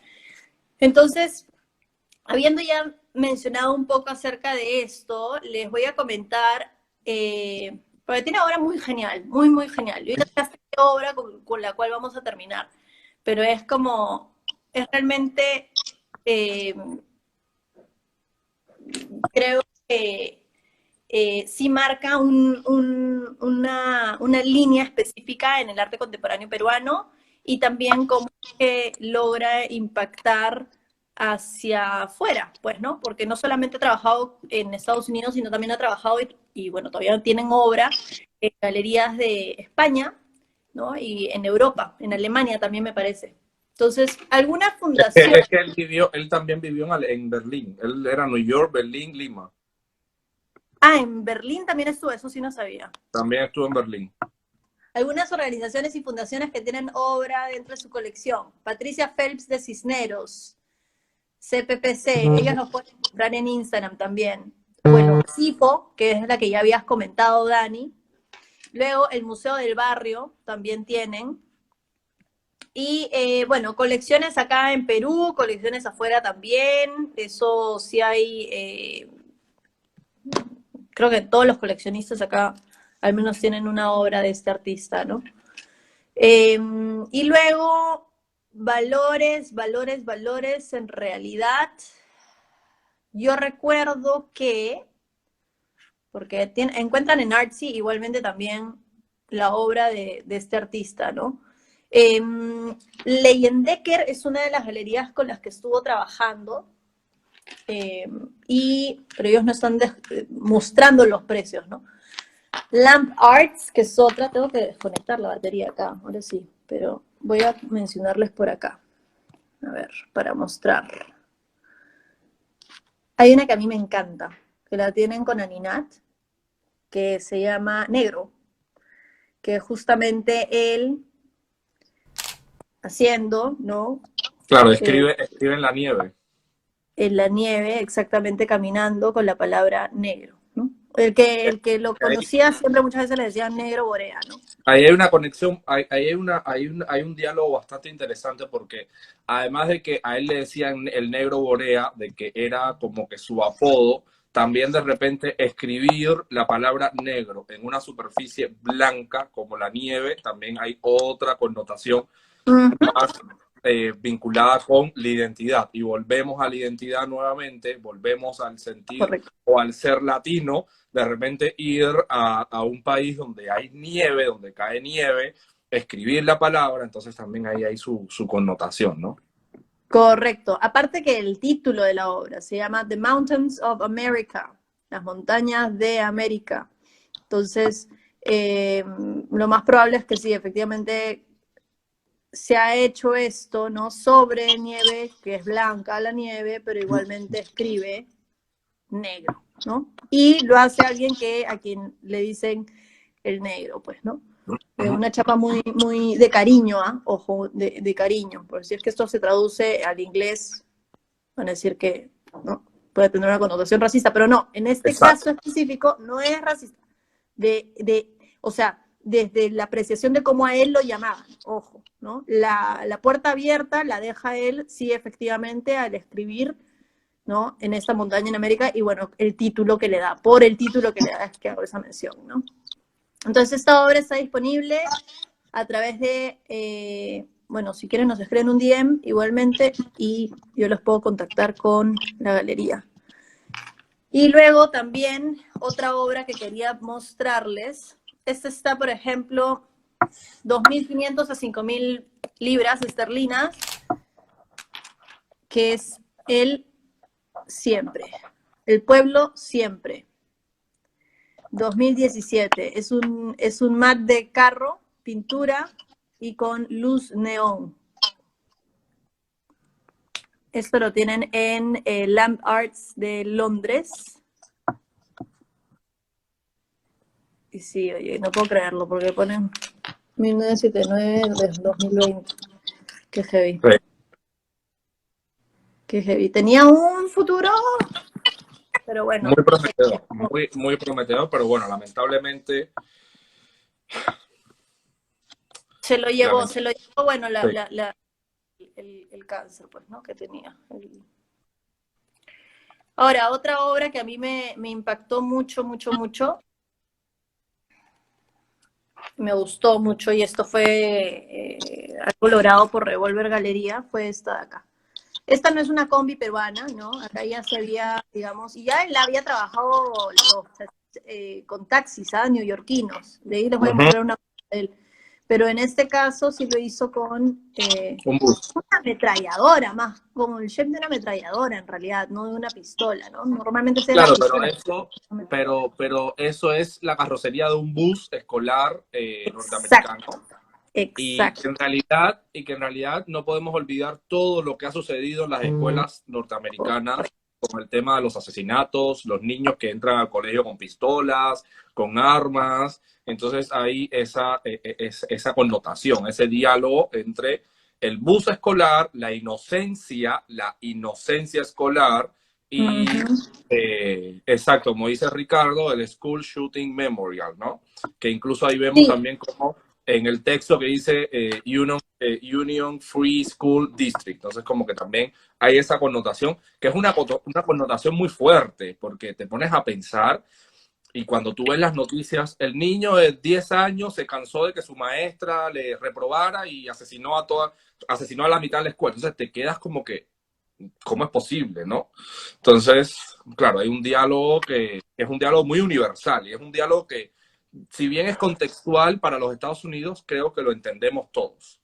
Entonces, habiendo ya mencionado un poco acerca de esto, les voy a comentar, porque tiene una obra muy genial, muy, muy genial. Yo ya tengo esta obra con la cual vamos a terminar, pero es como, es realmente, creo que sí marca una línea específica en el arte contemporáneo peruano, y también cómo logra impactar hacia afuera, pues, ¿no? Porque no solamente ha trabajado en Estados Unidos, sino también ha trabajado, y bueno, todavía tienen obra en galerías de España, ¿no? Y en Europa, en Alemania también me parece. Entonces, alguna fundación... Es que él también vivió en Berlín. Él era New York, Berlín, Lima. Ah, en Berlín también estuvo, eso sí no sabía. También estuvo en Berlín. Algunas organizaciones y fundaciones que tienen obra dentro de su colección. Patricia Phelps de Cisneros, CPPC, ellos los pueden encontrar en Instagram también. Bueno, CIFO, que es la que ya habías comentado, Dani. Luego el Museo del Barrio también tienen. Y bueno, colecciones acá en Perú, colecciones afuera también. Eso sí hay, creo que todos los coleccionistas acá al menos tienen una obra de este artista, ¿no? Y luego, valores, en realidad, yo recuerdo que, porque encuentran en Artsy igualmente también la obra de este artista, ¿no? Leyendecker es una de las galerías con las que estuvo trabajando, pero ellos no están mostrando los precios, ¿no? Lamp Arts, que es otra, tengo que desconectar la batería acá, ahora sí, pero voy a mencionarles por acá. A ver, para mostrar. Hay una que a mí me encanta, que la tienen con Aninat, que se llama Negro, que justamente él haciendo, ¿no? Claro, escribe en la nieve. En la nieve, exactamente caminando con la palabra negro, ¿no? El que lo conocía siempre muchas veces le decían negro Borea, ¿no? Ahí hay una conexión, hay un diálogo bastante interesante porque además de que a él le decían el negro Borea, de que era como que su apodo, también de repente escribir la palabra negro en una superficie blanca como la nieve, también hay otra connotación más vinculada con la identidad. Y volvemos a la identidad nuevamente, volvemos al sentir Correcto. o al ser latino, de repente ir a un país donde hay nieve, donde cae nieve, escribir la palabra, entonces también ahí hay su connotación, ¿no? Correcto. Aparte que el título de la obra se llama The Mountains of America, las montañas de América. Entonces, lo más probable es que sí, efectivamente se ha hecho esto, ¿no? Sobre nieve, que es blanca la nieve, pero igualmente escribe negro, ¿no? Y lo hace alguien a quien le dicen el negro, pues, ¿no? Una chapa muy, muy de cariño, ¿ah? Ojo, de cariño. Por si es que esto se traduce al inglés, van a decir que, ¿no? Puede tener una connotación racista, pero no, en este Exacto. caso específico no es racista. O sea, desde la apreciación de cómo a él lo llamaban, ojo, ¿no? La puerta abierta la deja él, sí, efectivamente, al escribir, ¿no? En esta montaña en América, y bueno, el título que le da, por el título que le da es que hago esa mención, ¿no? Entonces esta obra está disponible a través de, bueno, si quieren nos escriben un DM igualmente y yo los puedo contactar con la galería. Y luego también otra obra que quería mostrarles, esta está, por ejemplo, 2.500 a 5.000 libras esterlinas, que es el siempre, el pueblo siempre. 2017. Es un mat de carro, pintura y con luz neón. Esto lo tienen en Lamp Arts de Londres. Y sí, oye, no puedo creerlo porque ponen 1979 de 2020. Qué heavy. Sí. Qué heavy. Tenía un futuro, pero bueno. Muy prometedor, muy, muy prometedor, pero bueno, lamentablemente. Se lo llevó, bueno, Sí. el cáncer, pues, ¿no? Que tenía. Ahora, otra obra que a mí me impactó mucho, mucho, mucho, me gustó mucho, y esto fue algo logrado por Revolver Galería, fue esta de acá. Esta no es una combi peruana, ¿no? Acá ya se había, digamos, y ya él había trabajado con taxis, neoyorquinos. De ahí les voy a mostrar una de él. Pero en este caso sí lo hizo con Un bus. una ametralladora, más como el chef de una ametralladora en realidad, no de una pistola, ¿no? Normalmente se ve la Claro, pistola. pero eso es la carrocería de un bus escolar norteamericano. Exacto, Y exacto. que en realidad no podemos olvidar todo lo que ha sucedido en las escuelas norteamericanas con el tema de los asesinatos, los niños que entran al colegio con pistolas, con armas. Entonces hay esa connotación, ese diálogo entre el bus escolar, la inocencia escolar y, exacto, como dice Ricardo, el School Shooting Memorial, ¿no? Que incluso ahí vemos Sí, también como en el texto que dice Union Free School District. Entonces, como que también hay esa connotación, que es una connotación muy fuerte, porque te pones a pensar, y cuando tú ves las noticias, el niño de 10 años se cansó de que su maestra le reprobara y asesinó a la mitad de la escuela. Entonces, te quedas como que, ¿cómo es posible, no? Entonces, claro, hay un diálogo que es un diálogo muy universal, y es un diálogo que, si bien es contextual para los Estados Unidos, creo que lo entendemos todos.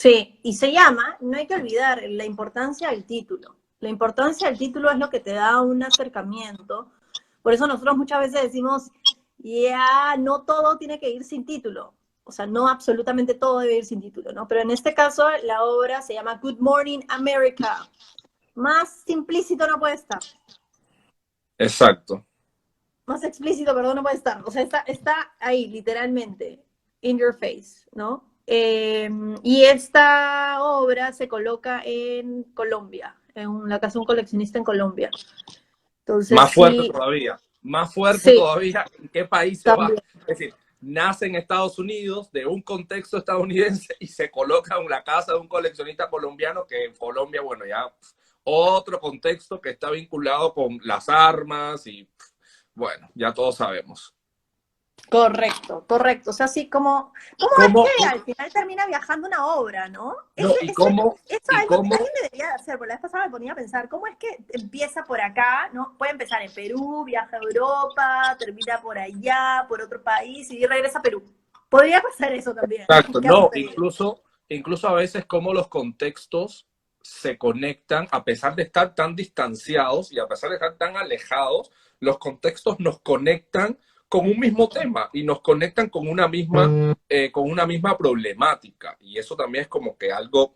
sí, y se llama, no hay que olvidar la importancia del título. La importancia del título es lo que te da un acercamiento. Por eso nosotros muchas veces decimos, ya, no todo tiene que ir sin título. O sea, no absolutamente todo debe ir sin título, ¿no? Pero en este caso, la obra se llama Good Morning America. Más implícito no puede estar. Exacto. Más explícito, perdón, no puede estar. O sea, está ahí, literalmente, in your face, ¿no? Y esta obra se coloca en Colombia, en la casa de un coleccionista en Colombia. Entonces, sí, Más fuerte sí, todavía, ¿en qué país se va? también. Es decir, nace en Estados Unidos, de un contexto estadounidense, y se coloca en la casa de un coleccionista colombiano, que en Colombia, bueno, ya otro contexto que está vinculado con las armas y, bueno, ya todos sabemos. Correcto, correcto. O sea, sí, ¿cómo es ¿Cómo? que al final termina viajando una obra, ¿no? No, Eso y algo que cómo, alguien debería de hacer, porque la vez pasada me ponía a pensar, ¿cómo es que empieza por acá, ¿no? Puede empezar en Perú, viaja a Europa, termina por allá, por otro país y regresa a Perú. Podría pasar eso también, ¿no? exacto, ¿Qué ha no, sucedido? incluso a veces como los contextos se conectan, a pesar de estar tan distanciados y a pesar de estar tan alejados, los contextos nos conectan con un mismo tema y nos conectan con una misma problemática. Y eso también es como que algo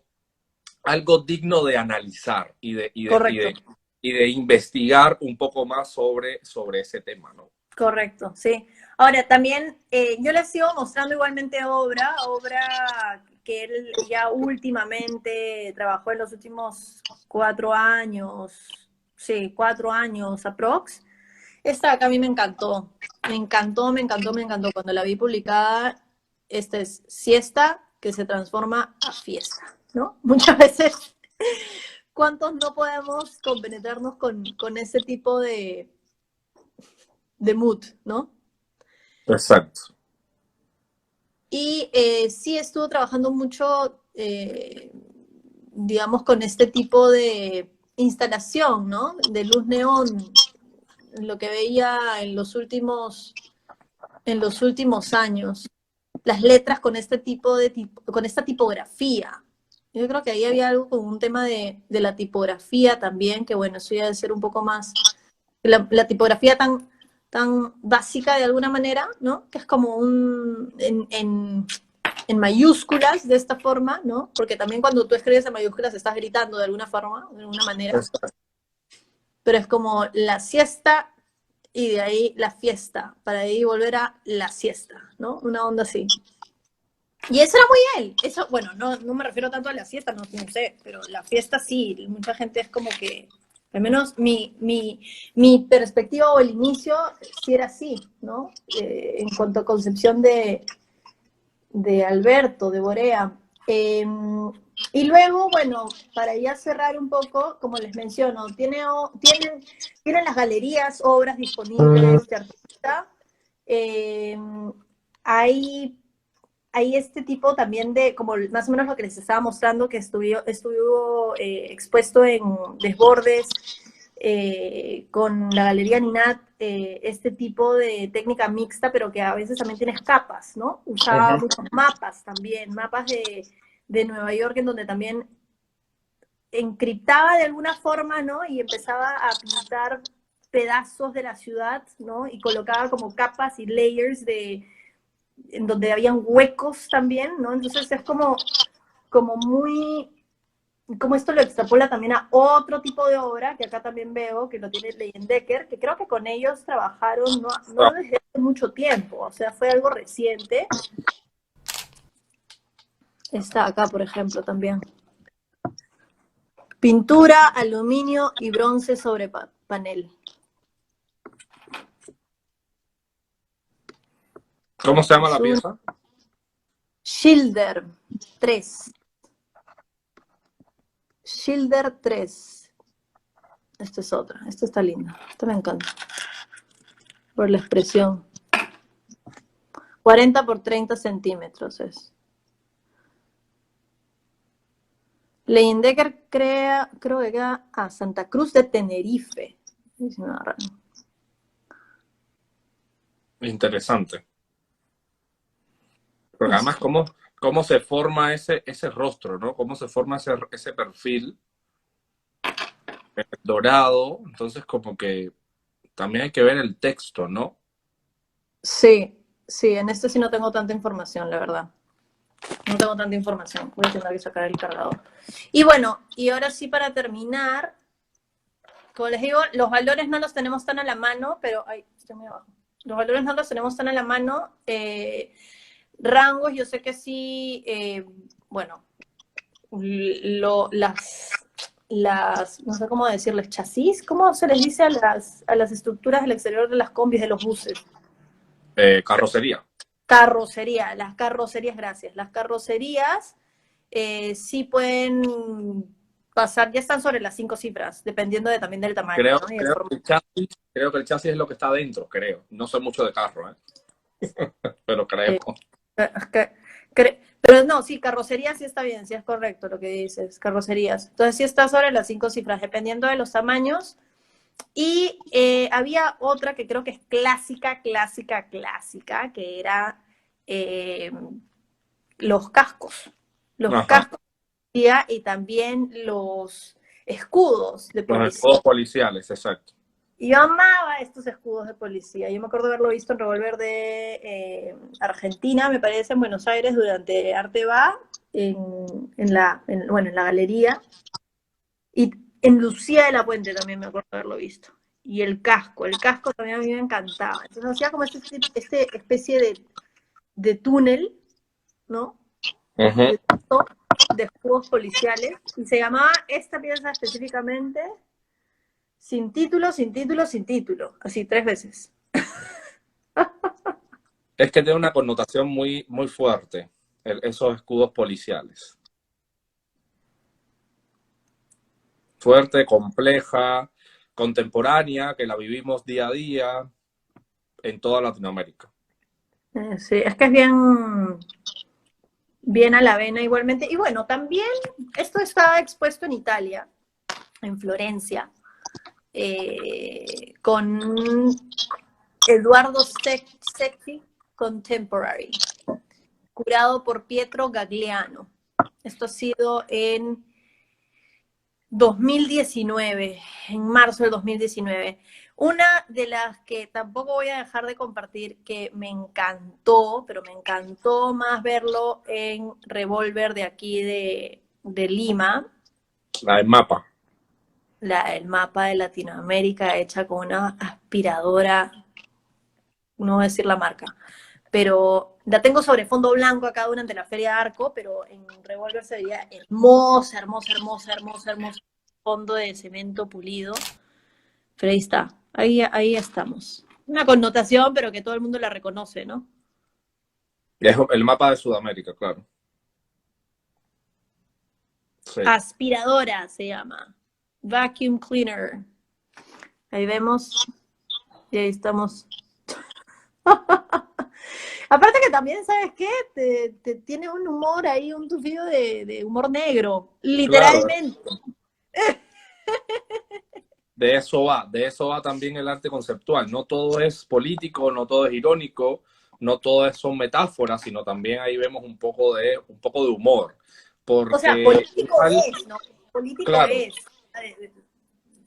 digno de analizar Correcto. y de investigar un poco más sobre ese tema, ¿no? Correcto, sí. Ahora, también yo les sigo mostrando igualmente obra que él ya últimamente trabajó en los últimos 4 años, sí, 4 años aprox. Esta acá a mí me encantó, me encantó, me encantó, me encantó. Cuando la vi publicada, esta es siesta que se transforma a fiesta, ¿no? Muchas veces, ¿cuántos no podemos compenetrarnos con ese tipo de mood, ¿no? Exacto. Y sí estuvo trabajando mucho, digamos, con este tipo de instalación, ¿no? De luz neón, lo que veía en los últimos años. Las letras con este con esta tipografía. Yo creo que ahí había algo con un tema de la tipografía también, que bueno, eso ya debe ser un poco más, la tipografía tan básica de alguna manera, ¿no? Que es como en mayúsculas de esta forma, ¿no? Porque también cuando tú escribes en mayúsculas estás gritando de alguna forma, de alguna manera, pero es como la siesta y de ahí la fiesta, para ahí volver a la siesta, ¿no? Una onda así. Y eso era muy él. Eso, bueno, no me refiero tanto a la siesta, no sé, pero la fiesta sí. Mucha gente es como que, al menos mi perspectiva o el inicio sí era así, ¿no? En cuanto a concepción de Alberto, de Borea. Y luego, bueno, para ya cerrar un poco, como les menciono, tienen las galerías, obras disponibles de artista. Eh, hay este tipo también de, como más o menos lo que les estaba mostrando, que estuvo expuesto en Desbordes con la Galería Ninat, este tipo de técnica mixta, pero que a veces también tienes capas, ¿no? Usaba muchos mapas también, mapas de Nueva York, en donde también encriptaba de alguna forma, ¿no? Y empezaba a pintar pedazos de la ciudad, ¿no? Y colocaba como capas y layers en donde habían huecos también, ¿no? Entonces es como muy, como esto lo extrapola también a otro tipo de obra, que acá también veo, que lo tiene Leyendecker, que creo que con ellos trabajaron no desde hace mucho tiempo, o sea, fue algo reciente. Está acá, por ejemplo, también. Pintura, aluminio y bronce sobre panel. ¿Cómo se llama la pieza? Schilder 3. Schilder 3. Esta es otra. Esta está linda. Esta me encanta. Por la expresión. 40 por 30 centímetros es. Leyendecker creo que queda a Santa Cruz de Tenerife. Interesante. Porque además, ¿cómo se forma ese rostro, ¿no? ¿Cómo se forma ese perfil dorado? Entonces, como que también hay que ver el texto, ¿no? Sí, en este sí no tengo tanta información, la verdad. No tengo tanta información. Voy a tener que sacar el cargador. Y bueno, y ahora sí para terminar, como les digo, los valores no los tenemos tan a la mano, pero... Ay, estoy muy abajo. Los valores no los tenemos tan a la mano. Rangos, yo sé que sí, bueno, no sé cómo decirles, chasis, ¿cómo se les dice a las estructuras del exterior de las combis, de los buses? Carrocería. Carrocería, las carrocerías, gracias. Las carrocerías sí pueden pasar, ya están sobre las 5 cifras, dependiendo también del tamaño, Creo, ¿no? creo que el chasis es lo que está dentro, creo. No sé mucho de carro, pero creo. Pero no, sí, carrocería sí está bien, sí es correcto lo que dices, carrocerías. Entonces sí está sobre las 5 cifras, dependiendo de los tamaños. Y había otra que creo que es clásica, que era los cascos. Los Ajá. cascos y también los escudos de Los policía. escudos policiales, exacto. Y yo amaba estos escudos de policía. Yo me acuerdo haberlo visto en Revolver de Argentina, me parece, en Buenos Aires, durante Arte Va, bueno, en la galería. Y en Lucía de la Puente también me acuerdo haberlo visto. Y el casco también a mí me encantaba. Entonces hacía como este especie de túnel, ¿no? Ujú. De escudos policiales. Y se llamaba esta pieza específicamente Sin título, sin título, sin título. Así 3 veces. Es que tiene una connotación muy, muy fuerte, esos escudos policiales. Fuerte, compleja, contemporánea, que la vivimos día a día en toda Latinoamérica. Sí, es que es bien, bien a la vena igualmente. Y bueno, también esto estaba expuesto en Italia, en Florencia, con Eduardo Secchi Contemporary, curado por Pietro Gagliano. Esto ha sido en 2019, en marzo del 2019. Una de las que tampoco voy a dejar de compartir, que me encantó, pero me encantó más verlo en Revolver de aquí de Lima, La del mapa. el mapa de Latinoamérica hecha con una aspiradora, no voy a decir la marca, pero la tengo sobre fondo blanco acá durante la Feria de Arco, pero en Revolver se veía hermosa, hermosa, hermosa, hermosa, hermosa, fondo de cemento pulido. Pero ahí está, ahí estamos. Una connotación, pero que todo el mundo la reconoce, ¿no? Es el mapa de Sudamérica, claro. Sí. Aspiradora se llama. Vacuum cleaner. Ahí vemos. Y ahí estamos. Aparte que también, ¿sabes qué? Te tiene un humor ahí, un tufido de humor negro. Claro, Literalmente. de eso va también el arte conceptual. No todo es político, no todo es irónico, no todo son metáforas, sino también ahí vemos un poco de humor. O sea, Porque político igual, es, ¿no? Político claro, es.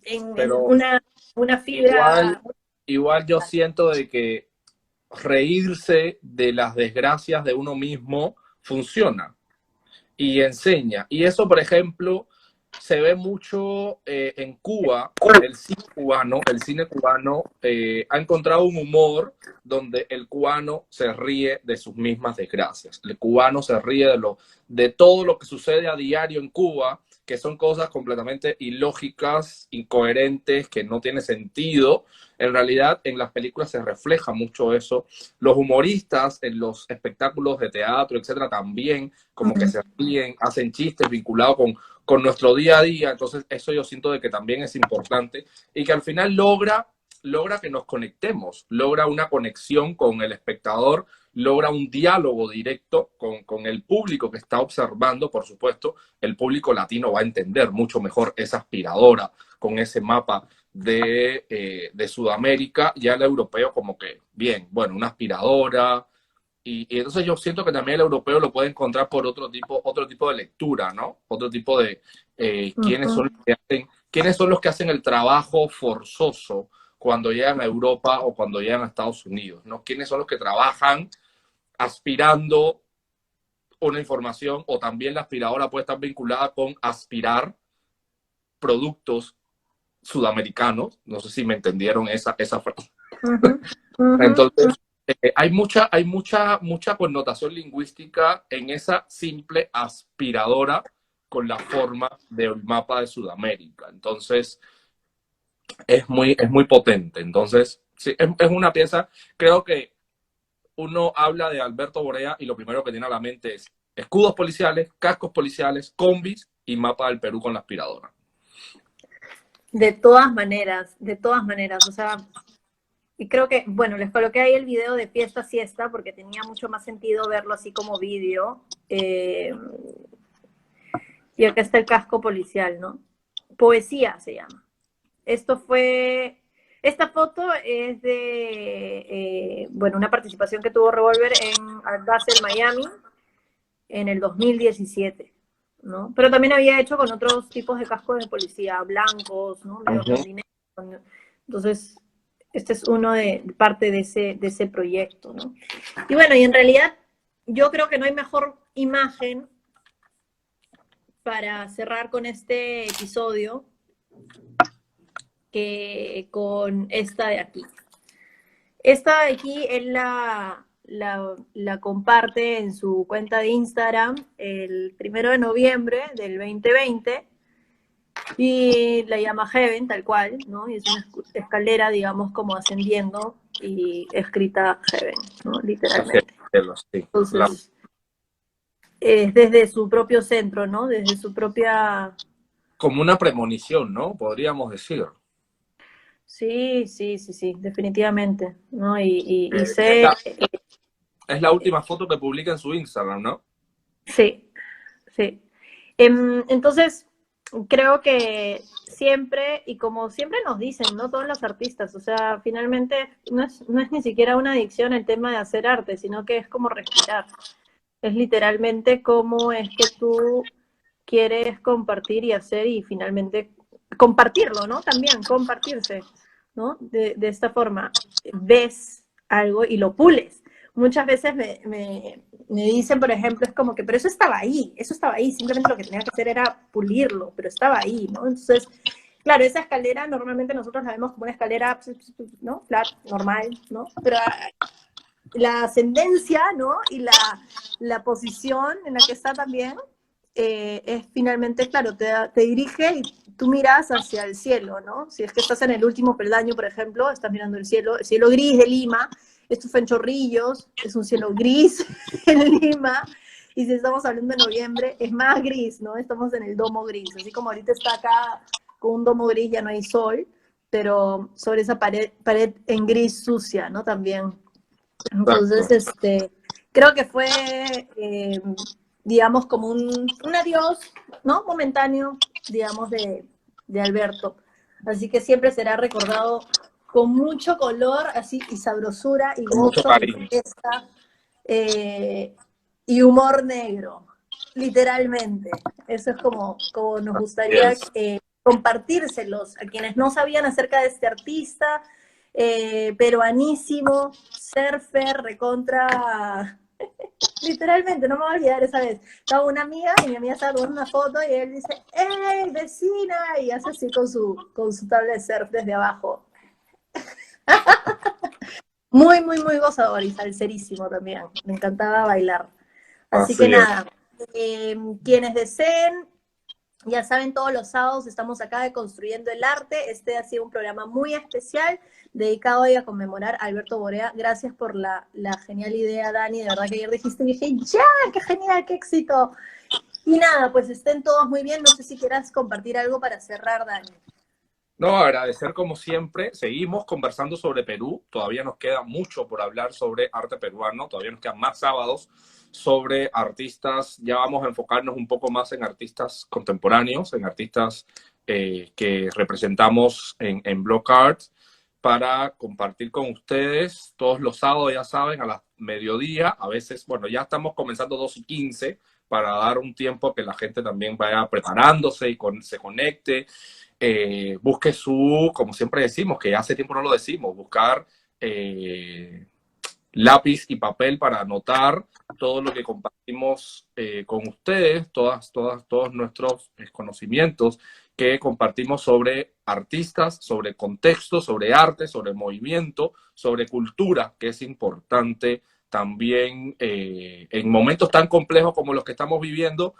En pero una igual, fibra. igual yo siento de que reírse de las desgracias de uno mismo funciona y enseña. Y eso, por ejemplo, se ve mucho en Cuba. El cine cubano ha encontrado un humor donde el cubano se ríe de sus mismas desgracias. El cubano se ríe de todo lo que sucede a diario en Cuba, que son cosas completamente ilógicas, incoherentes, que no tiene sentido. En realidad, en las películas se refleja mucho eso. Los humoristas en los espectáculos de teatro, etcétera, también como que se ríen, hacen chistes vinculados con nuestro día a día. Entonces, eso yo siento de que también es importante y que al final logra que nos conectemos, logra una conexión con el espectador, logra un diálogo directo con el público que está observando. Por supuesto, el público latino va a entender mucho mejor esa aspiradora con ese mapa de Sudamérica. Ya el europeo como que, bien, bueno, una aspiradora, y entonces yo siento que también el europeo lo puede encontrar por otro tipo de lectura, ¿no? Otro tipo de quiénes son los que hacen el trabajo forzoso cuando llegan a Europa o cuando llegan a Estados Unidos, ¿no? ¿Quiénes son los que trabajan aspirando una información, o también la aspiradora puede estar vinculada con aspirar productos sudamericanos? No sé si me entendieron esa frase. Uh-huh, uh-huh. Entonces, mucha connotación lingüística en esa simple aspiradora con la forma del mapa de Sudamérica. Entonces, es muy potente. Entonces, sí, es una pieza, creo que uno habla de Alberto Borea y lo primero que tiene a la mente es escudos policiales, cascos policiales, combis y mapa del Perú con la aspiradora. De todas maneras, o sea, y creo que, bueno, les coloqué ahí el video de Fiesta Siesta porque tenía mucho más sentido verlo así como vídeo. Y acá está el casco policial, ¿no? Poesía se llama. Esta foto es de, bueno, una participación que tuvo Revolver en Art Basel Miami en el 2017. ¿no? Pero también había hecho con otros tipos de cascos de policía, blancos, ¿no? Medio blondineros. Entonces, este es uno de parte de ese proyecto, ¿no? Y bueno, y en realidad yo creo que no hay mejor imagen para cerrar con este episodio que con esta de aquí. Esta de aquí él la comparte en su cuenta de Instagram el 1 de noviembre del 2020 y la llama Heaven, tal cual, ¿no? Y es una escalera, digamos, como ascendiendo y escrita Heaven, ¿no? Literalmente. Sí, Entonces, es desde su propio centro, ¿no? Desde su propia... como una premonición, ¿no? Podríamos decir. Sí, sí, sí, sí, definitivamente, ¿no? Y Es sé... es la última foto que publica en su Instagram, ¿no? Sí, sí. Entonces, creo que siempre, y como siempre nos dicen, ¿no? Todos los artistas, o sea, finalmente no es ni siquiera una adicción el tema de hacer arte, sino que es como respirar. Es literalmente cómo es que tú quieres compartir y hacer y finalmente compartirlo, ¿no? También compartirse, ¿no? De esta forma, ves algo y lo pules. Muchas veces me dicen, por ejemplo, es como que, pero eso estaba ahí, simplemente lo que tenía que hacer era pulirlo, pero estaba ahí, ¿no? Entonces, claro, esa escalera normalmente nosotros la vemos como una escalera, ¿no? Flat, normal, ¿no? Pero la ascendencia, ¿no? Y la posición en la que está también es finalmente, claro, te dirige y tú miras hacia el cielo, ¿no? Si es que estás en el último peldaño, por ejemplo, estás mirando el cielo gris de Lima, esto fue en Chorrillos, es un cielo gris en Lima, y si estamos hablando de noviembre, es más gris, ¿no? Estamos en el domo gris, así como ahorita está acá con un domo gris, ya no hay sol, pero sobre esa pared en gris sucia, ¿no? También. Entonces, Exacto. creo que fue, digamos, como un adiós, ¿no? Momentáneo, digamos, de Alberto. Así que siempre será recordado con mucho color, así, y sabrosura, y Con mucho gozo, y cariño. fiesta, eh, y humor negro, literalmente. Eso es como nos gustaría Yes. compartírselos a quienes no sabían acerca de este artista, peruanísimo, surfer, recontra... Literalmente, no me voy a olvidar esa vez. Estaba una amiga y mi amiga estaba tomando una foto y él dice, ¡Ey, vecina! Y hace así con su tabla de surf desde abajo. Muy, muy, muy gozador y salserísimo también. Me encantaba bailar. Así que Así es. nada, quienes deseen, ya saben, todos los sábados estamos acá de Construyendo el Arte. Este ha sido un programa muy especial dedicado hoy a conmemorar a Alberto Borea. Gracias por la genial idea, Dani. De verdad que ayer dijiste y dije, ¡ya! ¡Qué genial! ¡Qué éxito! Y nada, pues estén todos muy bien. No sé si quieras compartir algo para cerrar, Dani. No, agradecer como siempre. Seguimos conversando sobre Perú. Todavía nos queda mucho por hablar sobre arte peruano. Todavía nos quedan más sábados sobre artistas. Ya vamos a enfocarnos un poco más en artistas contemporáneos, en artistas que representamos en Block Art para compartir con ustedes todos los sábados, ya saben, a las mediodía. A veces, bueno, ya estamos comenzando 2:15 para dar un tiempo que la gente también vaya preparándose y se conecte. Busque como siempre decimos, que hace tiempo no lo decimos, buscar lápiz y papel para anotar todo lo que compartimos con ustedes, todos nuestros conocimientos que compartimos sobre artistas, sobre contexto, sobre arte, sobre movimiento, sobre cultura, que es importante también en momentos tan complejos como los que estamos viviendo,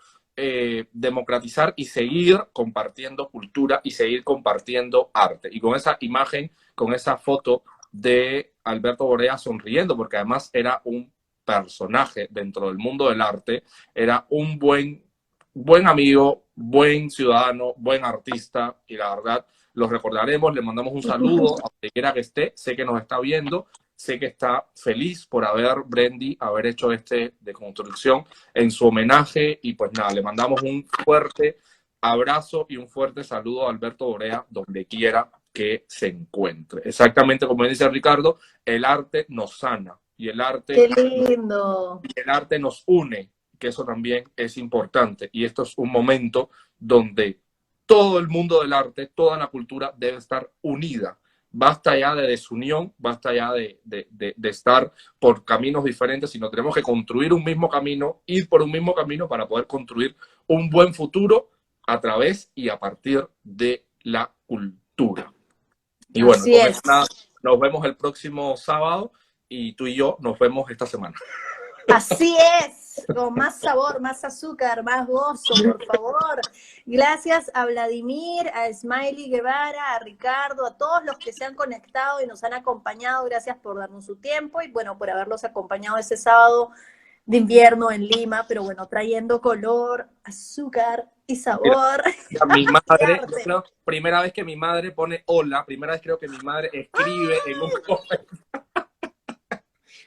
democratizar y seguir compartiendo cultura y seguir compartiendo arte. Y con esa imagen, con esa foto de Alberto Borea sonriendo, porque además era un personaje dentro del mundo del arte, era un buen amigo, buen ciudadano, buen artista, y la verdad los recordaremos, le mandamos un saludo a donde quiera que esté, sé que nos está viendo, sé que está feliz por haber hecho este de construcción en su homenaje, y pues nada, le mandamos un fuerte abrazo y un fuerte saludo a Alberto Borea donde quiera que se encuentre. Exactamente como dice Ricardo, el arte nos sana y ¡Qué lindo! el arte nos une. que eso también es importante. Y esto es un momento donde todo el mundo del arte, toda la cultura debe estar unida. Basta ya de desunión, basta ya de estar por caminos diferentes, sino tenemos que construir un mismo camino, ir por un mismo camino para poder construir un buen futuro a través y a partir de la cultura. Y bueno, entonces, nada, nos vemos el próximo sábado y tú y yo nos vemos esta semana. Así es, con más sabor, más azúcar, más gozo, por favor. Gracias a Vladimir, a Smiley Guevara, a Ricardo, a todos los que se han conectado y nos han acompañado. Gracias por darnos su tiempo y bueno, por haberlos acompañado ese sábado de invierno en Lima, pero bueno, trayendo color, azúcar y sabor. Mira, mi madre, yo creo, primera vez que mi madre pone hola, primera vez creo que mi madre escribe en un comentario.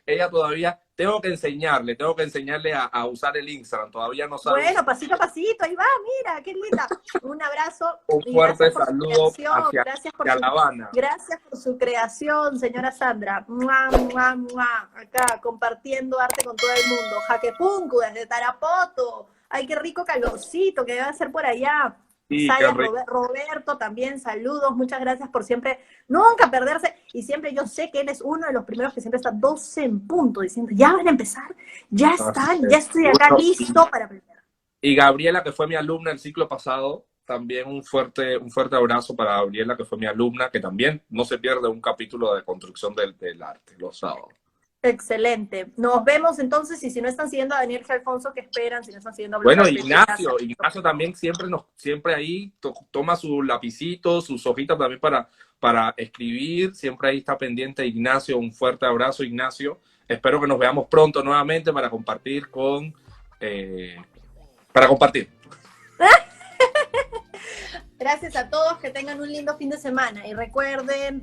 Ella todavía, tengo que enseñarle a usar el Instagram, todavía no sabe. Bueno, pasito a pasito, ahí va, mira, qué linda. Un abrazo. Un fuerte saludo hacia La Habana. Gracias por su creación, señora Sandra. ¡Mua, mua, mua! Acá, compartiendo arte con todo el mundo. Jaquepuncu, desde Tarapoto. Ay, qué rico calorcito que debe hacer por allá. Sí, Roberto también, saludos, muchas gracias por siempre, nunca perderse, y siempre yo sé que él es uno de los primeros que siempre está 12 en punto, diciendo, ya van a empezar, ya están, ya estoy acá listo para aprender. Y Gabriela, que fue mi alumna el ciclo pasado, también un fuerte abrazo para Gabriela, que fue mi alumna, que también no se pierde un capítulo de construcción del arte los sábados. Excelente. Nos vemos entonces, y si no están siguiendo a Daniel G. Alfonso, ¿qué esperan? Si no están siguiendo a bueno, Ignacio también siempre ahí toma su lapicito, sus hojitas también para escribir, siempre ahí está pendiente Ignacio, un fuerte abrazo, Ignacio. Espero que nos veamos pronto nuevamente para compartir Gracias a todos, que tengan un lindo fin de semana, y recuerden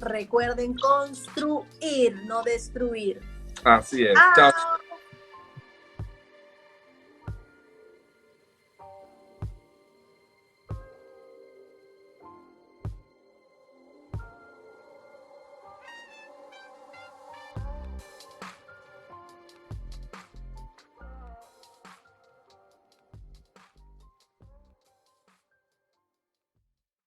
construir, no destruir. Así es. Chao.